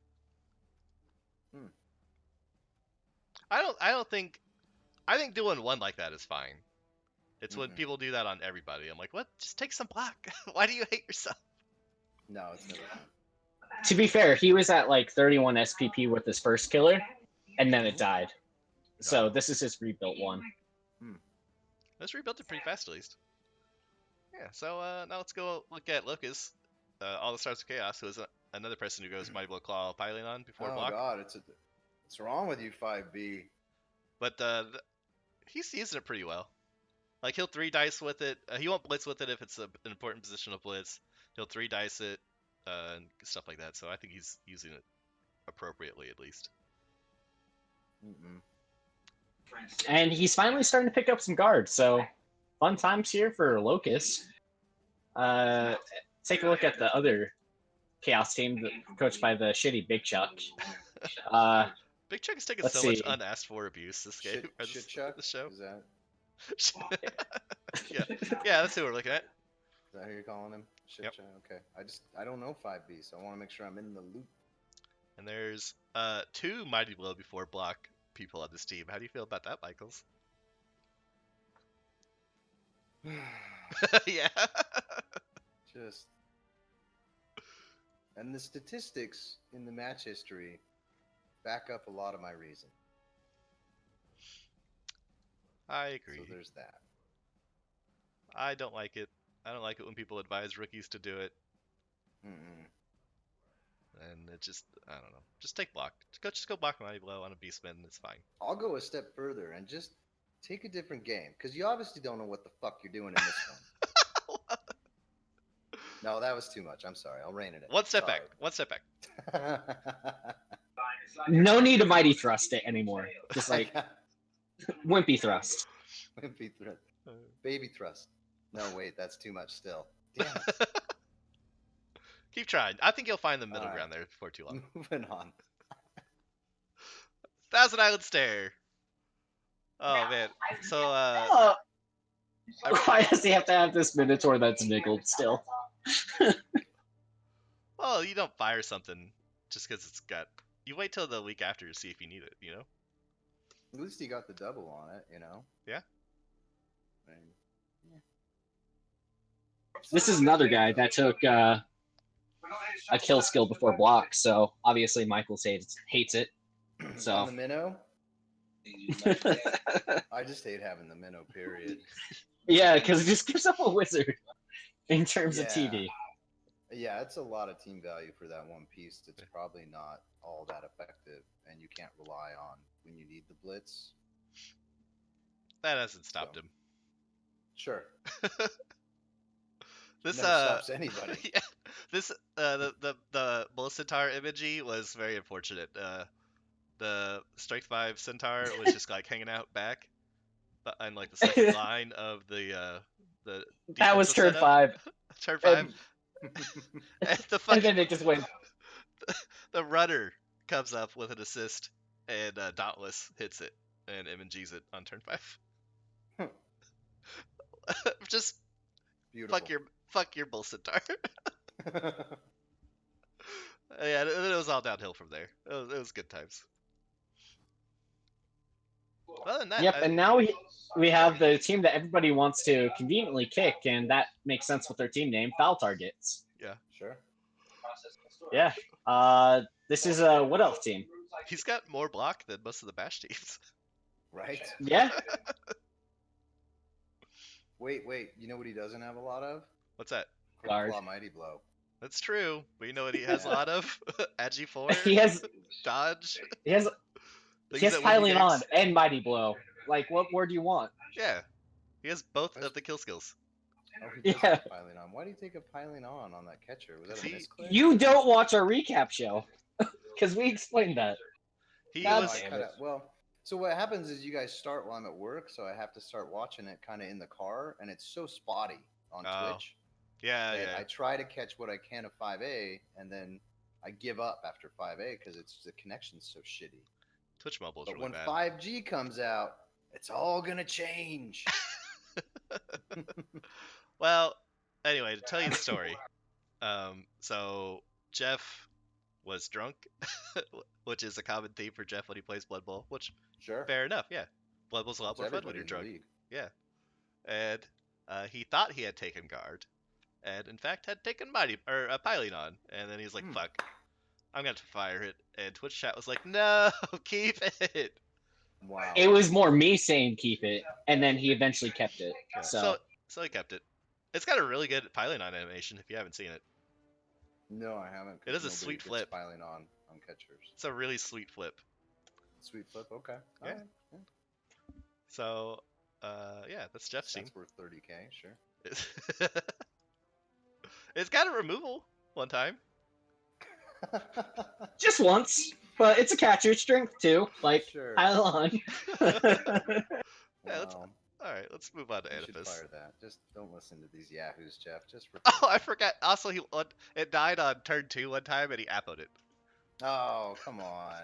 Hmm. I don't think. I think doing one like that is fine. It's when Mm-mm. people do that on everybody. I'm like, what? Just take some black. Why do you hate yourself? No, it's never fun. To be fair, he was at like 31 SPP with his first killer, and then it died. So this is his rebuilt one. Let's rebuild it pretty fast at least. Yeah. So now let's go look at Lucas, All the Stars of Chaos, who is another person who goes Mighty Blow Claw piling on before Oh block. god, what's wrong with you, 5B? But he's using it pretty well. Like he'll 3 dice with it. He won't blitz with it if it's an important positional blitz. He'll 3 dice it and stuff like that. So I think he's using it appropriately at least. Mm-mm. And he's finally starting to pick up some guards. So fun times here for Locust. take a look at the other Chaos team, coached by the shitty Big Chuck. Big Chuck is taking Let's so much see. unasked for abuse this game. Or Shit Chuck? this show. Is that Yeah, yeah, that's who we're looking at. who you're calling him? Shit Yep. Chuck. Okay. I don't know 5B, so I want to make sure I'm in the loop. And there's 2 Mighty Blow before block people on this team. How do you feel about that, Michaels? Yeah. Just and the statistics in the match history back up a lot of my reason. I agree. So there's that. I don't like it. I don't like it when people advise rookies to do it. Mm-mm. And it just, I don't know. Just take block. Just go block Mighty Blow on a B-spin. It's fine. I'll go a step further and just take a different game because you obviously don't know what the fuck you're doing in this one. No, that was too much. I'm sorry. I'll rein it in. One step back. One step back. No need to mighty thrust it anymore. Just like wimpy thrust. Wimpy thrust. Baby thrust. No, wait, that's too much still. Damn it. Keep trying. I think you'll find the middle Alright. ground there before too long. Moving on. Thousand Island Stare. Oh man. So Oh, why does he have to have this Minotaur that's nickeled still? well, you don't fire something just because it's got. You wait till the week after to see if you need it. You know. At least he got the double on it, you know? Yeah. I mean, This is another guy that took a kill skill before block, so obviously Michael hates it. On So the minnow? I just hate having the minnow, period. yeah, because it just gives up a wizard in terms of Yeah. TD. Yeah, it's a lot of team value for that one piece. It's probably not all that effective, and you can't rely on when you need the blitz. That hasn't stopped So. him. Sure. This Never stops anybody. yeah, this the Bull Centaur imagery was very unfortunate. The Strength 5 Centaur was just like hanging out back, and like the second line of the That was defensive turn setup. 5. Turn 5. And, And the and fucking then it just went. the runner comes up with an assist, and Dauntless hits it, and MNG's it on turn 5. Just Beautiful. fuck your Bull Centaur. Yeah, and then it was all downhill from there. It was good times. Other than that, Yep, and now we have the team that everybody wants to conveniently kick, and that makes sense with their team name, Foul Targets. Sure. Yeah. This is a Wood Elf team. he's got more block than most of the Bash teams. Right? Yeah. Wait. You know what he doesn't have a lot of? What's that? Quick Guard. Claw Mighty Blow. That's true. But you know what he has a lot of? Agi 4, He has dodge. Things that win piling games. on and Mighty Blow. Like, what more do you want? Yeah, he has both of the kill skills. Oh, he does Yeah. have piling on. Why do you take a piling on that catcher? Was that a See, misclick? You don't watch our recap show because we explained that. He God No, was. I damn kinda, it. well, so what happens is you guys start while I'm at work, so I have to start watching it kind of in the car, and it's so spotty on Oh, Twitch. Yeah, that yeah. I try to catch what I can of 5A, and then I give up after 5A because the connection's so shitty. Twitch Mobile's But really when bad. 5G comes out, it's all gonna change. Well, anyway, to tell you the story. So Jeff was drunk, which is a common theme for Jeff when he plays Blood Bowl. Which, Sure. fair enough, yeah. Blood Bowl's a lot It's more fun everybody when you're in the drunk. league. Yeah. And he thought he had taken guard, and in fact had taken piling on. And then he's like, "Fuck, I'm gonna have to fire it." And Twitch chat was like, "No, keep it." Wow. It was more me saying keep it, and then he eventually kept it. Yeah. So So he kept it. It's got a really good piling on animation if you haven't seen it. No, I haven't. 'cause It is a nobody sweet gets flip. Piling on catchers. It's a really sweet flip. Sweet flip. Okay. Yeah. Alright, yeah. So, yeah, that's Jeff's team. That's worth 30K. Sure. It's got a removal one time. just once, but it's a catcher strength too. Like Sure. pile on. Yeah, Wow. Alright, let's move on to You should Oedipus. fire that. Just don't listen to these yahoos, Jeff. Just Oh, I replace them. forgot. Also, it died on turn 2 one time, and he appoed it. Oh, come on.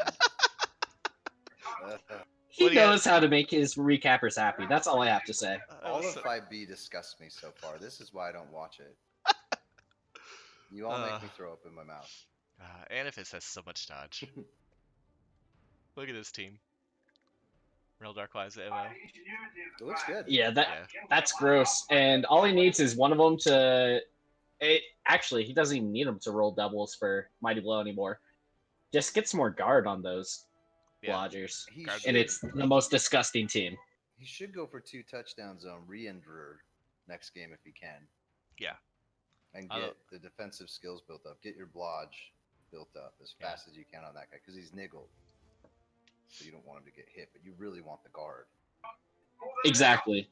He What do you got? knows how to make his recappers happy. That's all I have to say. All of 5B disgusts me so far. This is why I don't watch it. You all make me throw up in my mouth. Anifis has so much dodge. Look at this team. Real Dark Wise MO. It looks good. Yeah, Yeah. that's gross. And all he needs is one of them to. Actually, he doesn't even need them to roll doubles for Mighty Blow anymore. Just get some more guard on those Yeah. blodgers. He Guard should, And it's the most disgusting team. he should go for 2 touchdowns on Re-Enderer next game if he can. Yeah. And I get don't- the defensive skills built up. Get your blodge built up as Yeah. fast as you can on that guy because he's niggled. So you don't want him to get hit, but you really want the guard. Exactly.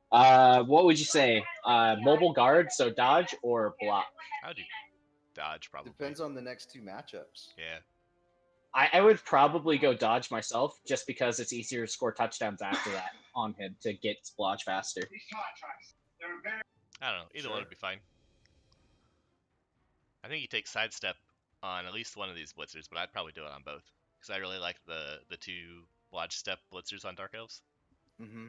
What would you say? Mobile guard, so dodge or block? I would do dodge, probably. Depends on the next 2 matchups. Yeah. I would probably go dodge myself just because it's easier to score touchdowns after that on him to get blodge faster. I don't know. Either one Sure. would be fine. I think you take sidestep on at least one of these blitzers, but I'd probably do it on both. Because I really like the 2 lodge step blitzers on Dark Elves. Mm-hmm.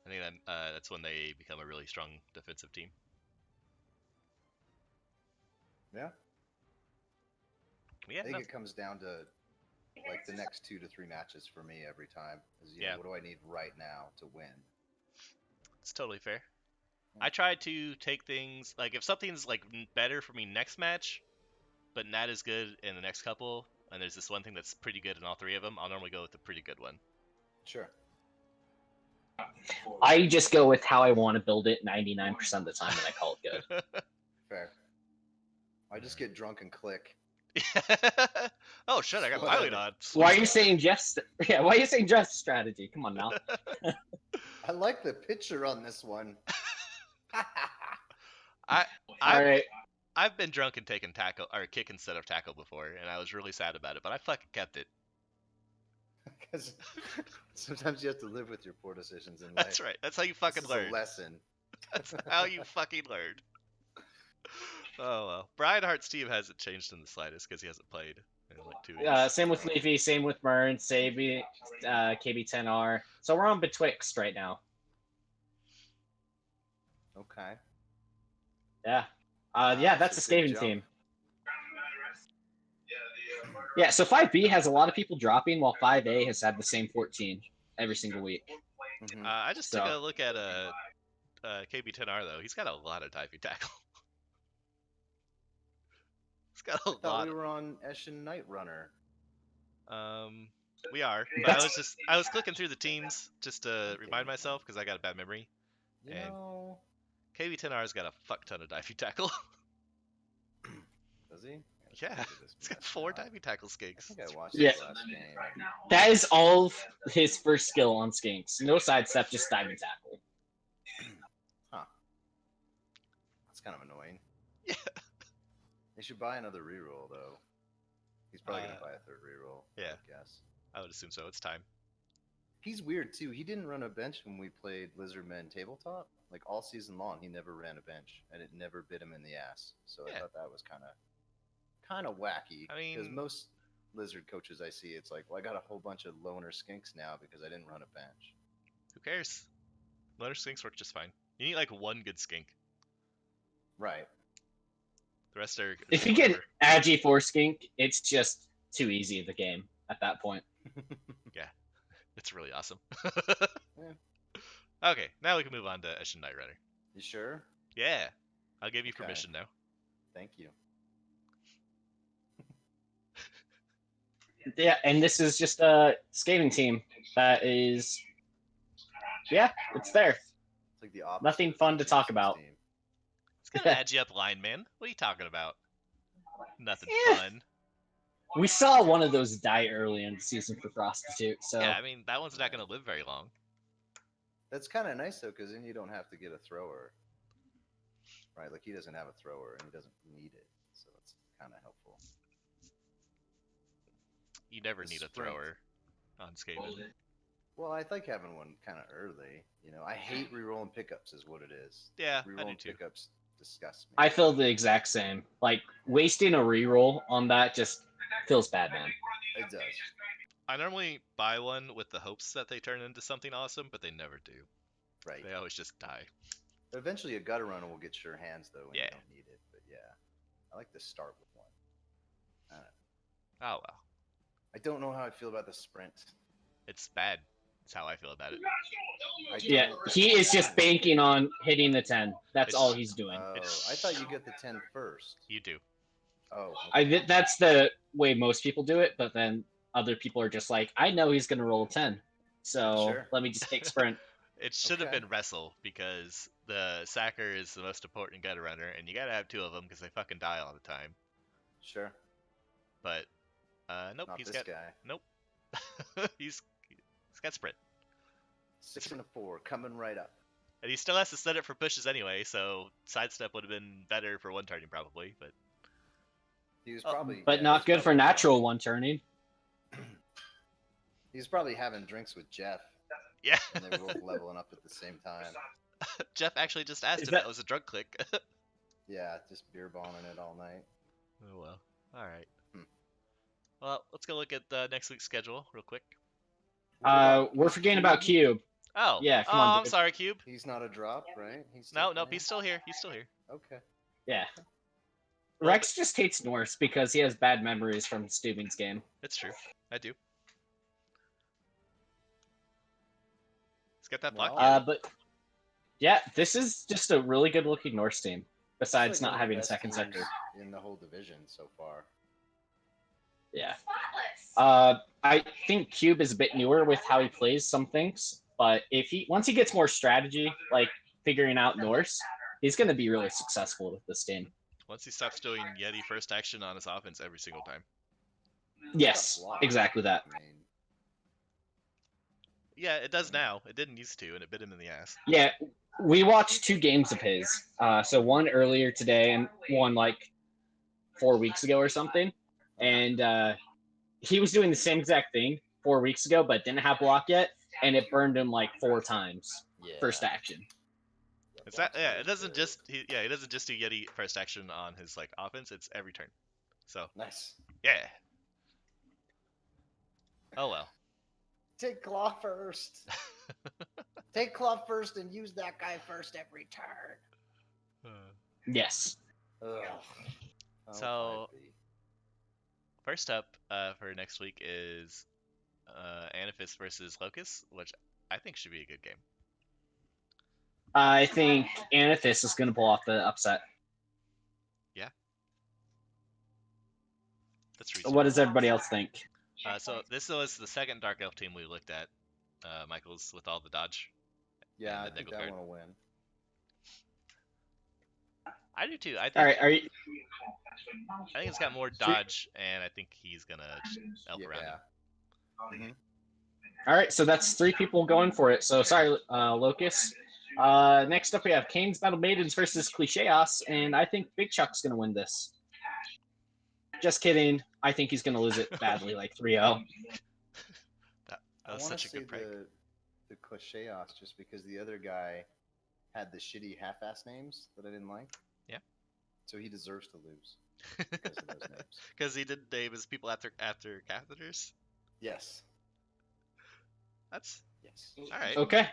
I think that's when they become a really strong defensive team. Yeah. Yeah, I think no, it comes down to like the next 2 to 3 matches for me every time. Is, you Yeah. know, what do I need right now to win? it's totally fair. Yeah. I try to take things like if something's like better for me next match, but not as good in the next couple, and there's this one thing that's pretty good in all 3 of them, I'll normally go with the pretty good one. Sure. I just go with how I want to build it 99% of the time, and I call it good. Fair. I just get drunk and click. Oh shit! I got What? pilot on. Why are you saying Jeff's? Yeah, why are you saying Jeff's strategy? Come on now. I like the picture on this one. I All right. I've been drunk and taken tackle or kick instead of tackle before, and I was really sad about it, but I fucking kept it. Because sometimes you have to live with your poor decisions in life. That's right. That's how you fucking This is learn. a lesson. That's how you fucking learned. Oh well. Brian Hart's team hasn't changed in the slightest because he hasn't played in like 2 weeks. Same with Levy, same with Mern, Sabi, KB10R. So we're on betwixt right now. Okay. Yeah. Wow, Yeah, that's that's a a big Skaven jump. team. Yeah, so 5B has a lot of people dropping, while 5A has had the same 14 every single week. Mhm. I just took So- a look at KB10R though. He's got a lot of diving tackle. He's got a I thought lot. we were on Eshin Night Runner. We are. But That's- I was clicking through the teams just to remind myself because I got a bad memory. You And- know, KB10R's got a fuck ton of diving tackle. does he? Yeah, Look at this He's got mess 4 now. diving tackle I skinks. think I watched Yeah. this last game. That is all of his first skill on Skinks. No sidestep, just diving tackle. That's kind of annoying. Yeah. They should buy another reroll though. He's probably gonna Uh, buy a 3rd reroll. yeah. I guess. I would assume so. It's time. He's weird too. He didn't run a bench when we played Lizardmen tabletop. Like all season long, he never ran a bench, and it never bit him in the ass. So Yeah. I thought that was kind of wacky. I because mean- most Lizard coaches I see, it's like, well, I got a whole bunch of loner skinks now because I didn't run a bench. Who cares? Loner skinks work just fine. You need like one good skink. Right. The rest are. If you get Agi for Skink, it's just too easy of the game at that point. It's really awesome. Yeah. Okay, now we can move on to Eshin Night Runner. You sure? Yeah, I'll give you Okay. permission now. Thank you. Yeah, and this is just a skating team that is, yeah, it's there. It's like the opposite. Nothing of fun to Jason's talk about. team. It's got an edgy up line, man. What are you talking about? Nothing Yeah. fun. We saw one of those die early in the season for Prostitute, so Yeah, I mean that one's not gonna live very long. That's kind of nice though, because then you don't have to get a thrower. Right? Like he doesn't have a thrower and he doesn't need it, so it's kind of helpful. You never The need a sprint. thrower on Skaven. Well, I like having one kind of early. You know, I hate re-rolling pickups, is what it is. Yeah, I do Re-rolling too. pickups disgust me. I feel the exact same. Like wasting a reroll on that just feels bad, man. It does. I normally buy one with the hopes that they turn into something awesome, but they never do. Right. They always just die. Eventually, a gutter runner will get your hands though when Yeah. you don't need it. But yeah, I like to start with one. Oh well, I don't know how I feel about the sprint. it's bad. That's how I feel about it. Yeah, he is just banking on hitting the 10. That's It's- all he's doing. Oh, It's- I thought you get the 10 first. You do. Oh, That's the way most people do it, but then other people are just like, I know he's going to roll a 10. So Sure. let me just take sprint. It should have Okay. been wrestle because the sacker is the most important gutter runner, and you gotta have two of them because they fucking die all the time. Sure. But nope, Not he's this got guy. nope. he's got sprint, 6 and a 4 coming right up. and he still has to set it for pushes anyway. So sidestep would have been better for one turning probably, but He was Oh, probably, But yeah, not he's good for probably natural one turning. He's probably having drinks with Jeff, yeah. and they were both leveling up at the same time. Jeff actually just asked Is if that was a drug click. Yeah, just beer balling it all night. Oh well. All right. Hmm. Well, let's go look at next week's schedule real quick. We're forgetting about Cube. Oh. Yeah, come on, I'm dude. sorry, Cube. He's not a drop, right? He's No, still nope. playing? He's still here. He's still here. Okay. Yeah. Rex just hates Norse because he has bad memories from Steuben's game. It's true. I do. Let's get that Well, block. Yeah. But yeah, this is just a really good looking Norse team, It's besides like not one of the having a best second teams sector. in the whole division so far. Yeah. Spotless. I think Cube is a bit newer with how he plays some things, but if he once he gets more strategy, like figuring out Norse, he's going to be really successful with this team. Once he stops doing Yeti first action on his offense every single time. Yes, Block. exactly that. I mean, Yeah, it does now. It didn't used to, and it bit him in the ass. Yeah, we watched 2 games of his. So one earlier today and one like 4 weeks ago or something. And he was doing the same exact thing 4 weeks ago, but didn't have block yet, and it burned him like 4 times yeah. first action. It's that. Block's Yeah, really it doesn't good. just. He doesn't just do Yeti first action on his like offense. It's every turn. So Nice. yeah. Oh well. Take claw first. Take claw first and use that guy first every turn. Yes. Ugh. Oh, So- 5B. First up for next week is Anaphis versus Locust, which I think should be a good game. I think Anathis is going to pull off the upset. That's reasonable. What does everybody else think? So this was the second Dark Elf team we looked at. Michael's with all the dodge. Yeah, And I the think nickel that card. one will win. I do too. I think. All right, I think it's got more dodge, and I think he's gonna just elf around him. Mhm. all right. So that's 3 people going for it. So sorry, Locust. Next up, we have Kane's Battle Maidens versus Clicheos, and I think Big Chuck's going to win this. Just kidding. I think he's going to lose it badly, like 3-0. That I was want to such a say good prank. the Clicheos just because the other guy had the shitty half-ass names that I didn't like. Yeah. So he deserves to lose because of those names. Because he didn't name his people after catheters. Yes. That's Yes. all right. Okay.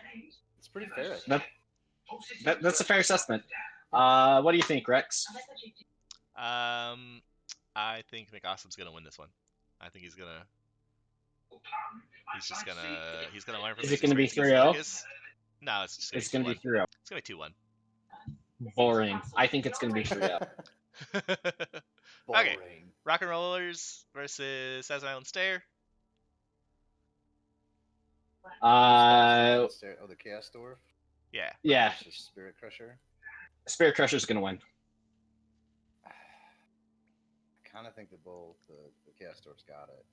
It's pretty fair. I think. That's a fair assessment. What do you think, Rex? I think McAwesome's gonna win this one. I think he's gonna. He's gonna learn from Is his it gonna be experience against 3-0? Lucas. No, it's just It's gonna going be to be 3-0. 2-1. It's gonna be 2-1. Boring. I think it's going to be 3-0. Boring. Rock and Rollers versus Thousand Island Stair. Uh, Oh, the Chaos Dwarf. Yeah. yeah, Versus Spirit Crusher. Spirit Crusher's going to win. I kind of think that both the Chaos Dwarf's got it.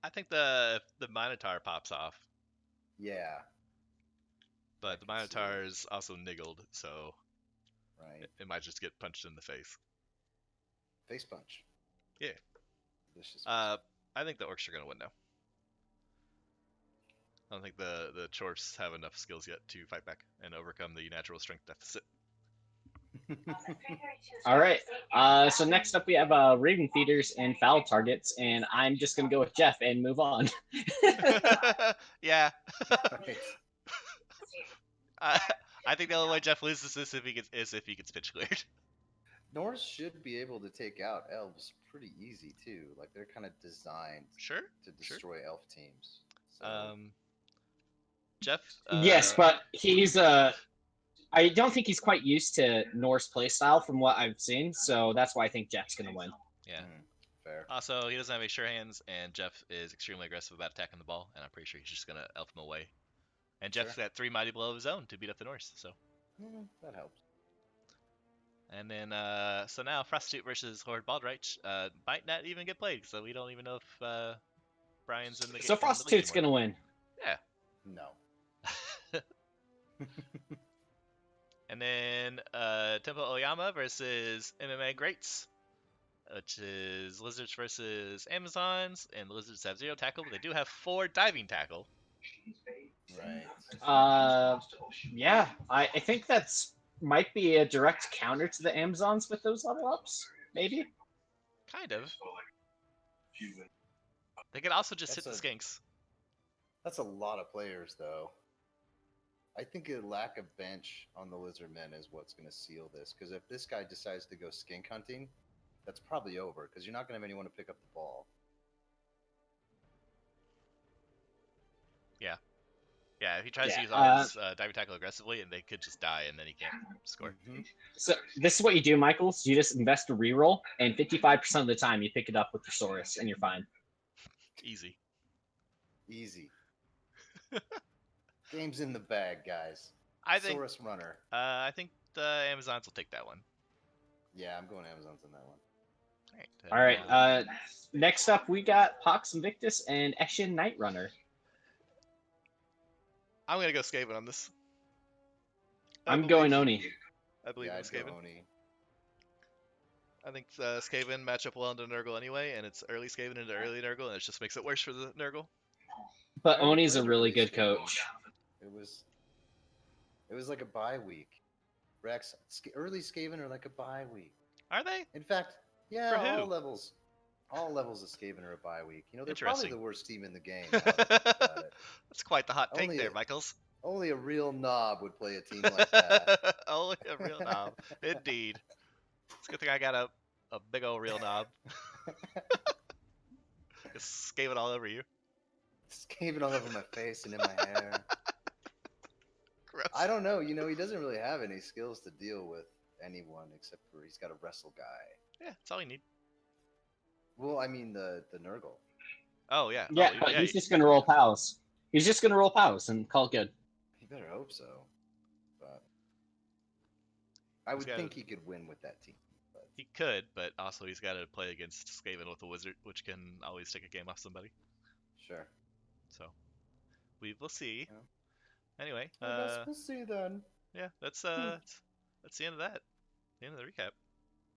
I think the Minotaur pops off, Yeah. but the can see Minotaur it. is also niggled, so Right. it might just get punched in the face. Face punch. Yeah. Vicious. I think the Orcs are gonna win now. I don't think the Chorfs have enough skills yet to fight back and overcome the natural strength deficit. All right. So next up we have Raven Feeders and Foul Targets, and I'm just gonna go with Jeff and move on. Yeah. Right. I, I think the only way Jeff loses this is if he gets pitch cleared. Norse should be able to take out elves pretty easy too. Like they're kind of designed Sure. to destroy elf teams. So Jeff. Yes, but he's I don't think he's quite used to Norse playstyle from what I've seen, so that's why I think Jeff's gonna win. Yeah. fair. Also, he doesn't have any sure hands, and Jeff is extremely aggressive about attacking the ball, and I'm pretty sure he's just gonna elf him away. And Jeff's Sure. got 3 mighty blow of his own to beat up the Norse. So. That helps. And then, so now Prostitute versus Horde Baldreich might not even get played, so we don't even know if Brian's in the game. So Prostitute's gonna win. No. And then Tempo Oyama versus MMA Greats, which is Lizards versus Amazons, and the Lizards have 0 tackle, but they do have 4 diving tackle. Right. Yeah, I think that's might be a direct counter to the Amazons with those level ups, maybe. Kind of. They could also just hit That's the skinks. That's a lot of players, though. I think a lack of bench on the Lizardmen is what's going to seal this. Because if this guy decides to go skink hunting, that's probably over. Because you're not going to have anyone to pick up the ball. Yeah, if he tries to Yeah, use all his diving tackle aggressively, and they could just die, and then he can't score. So this is what you do, Michaels. You just invest a reroll, and 55% of the time you pick it up with Thesaurus, and you're fine. Easy. Easy. Game's in the bag, guys. I think. Saurus runner. I think the Amazons will take that one. Yeah, I'm going Amazons on that one. All right. All right. Next up, we got Pox Invictus and Eshin Night Runner. I'm gonna go Skaven on this. I'm going Oni. I believe in I'd go Skaven. Oni. I think Skaven match up well into Nurgle anyway, and it's early Skaven into early Nurgle, and it just makes it worse for the Nurgle. But I already Oni's a played really early good Skaven. coach. It was like a bye week. Rex, early Skaven are like a bye week. Are they? In fact, yeah, For who? all levels of Skaven are a bye week. You know, they're Interesting. probably the worst team in the game. Now that I think about it. That's quite the hot take Only there, a- Michaels. Only a real knob would play a team like that. Only a real knob. Indeed. It's a good thing I got a big old real knob. Just Skaven all over you. Skaven all over my face and in my hair. Gross. I don't know. You know, he doesn't really have any skills to deal with anyone except for he's got a wrestle guy. Yeah, that's all you need. Well, I mean the Nurgle. Oh, yeah. Yeah, Oh, but yeah, he's just gonna roll POWs. He's just gonna roll POWs and call it good. He better hope so. But I would think he could win with that team. But He could, but also he's got to play against Skaven with a wizard, which can always take a game off somebody. sure. So we will see. Yeah. Anyway, I guess we'll see then. yeah, that's the end of that. The end of the recap.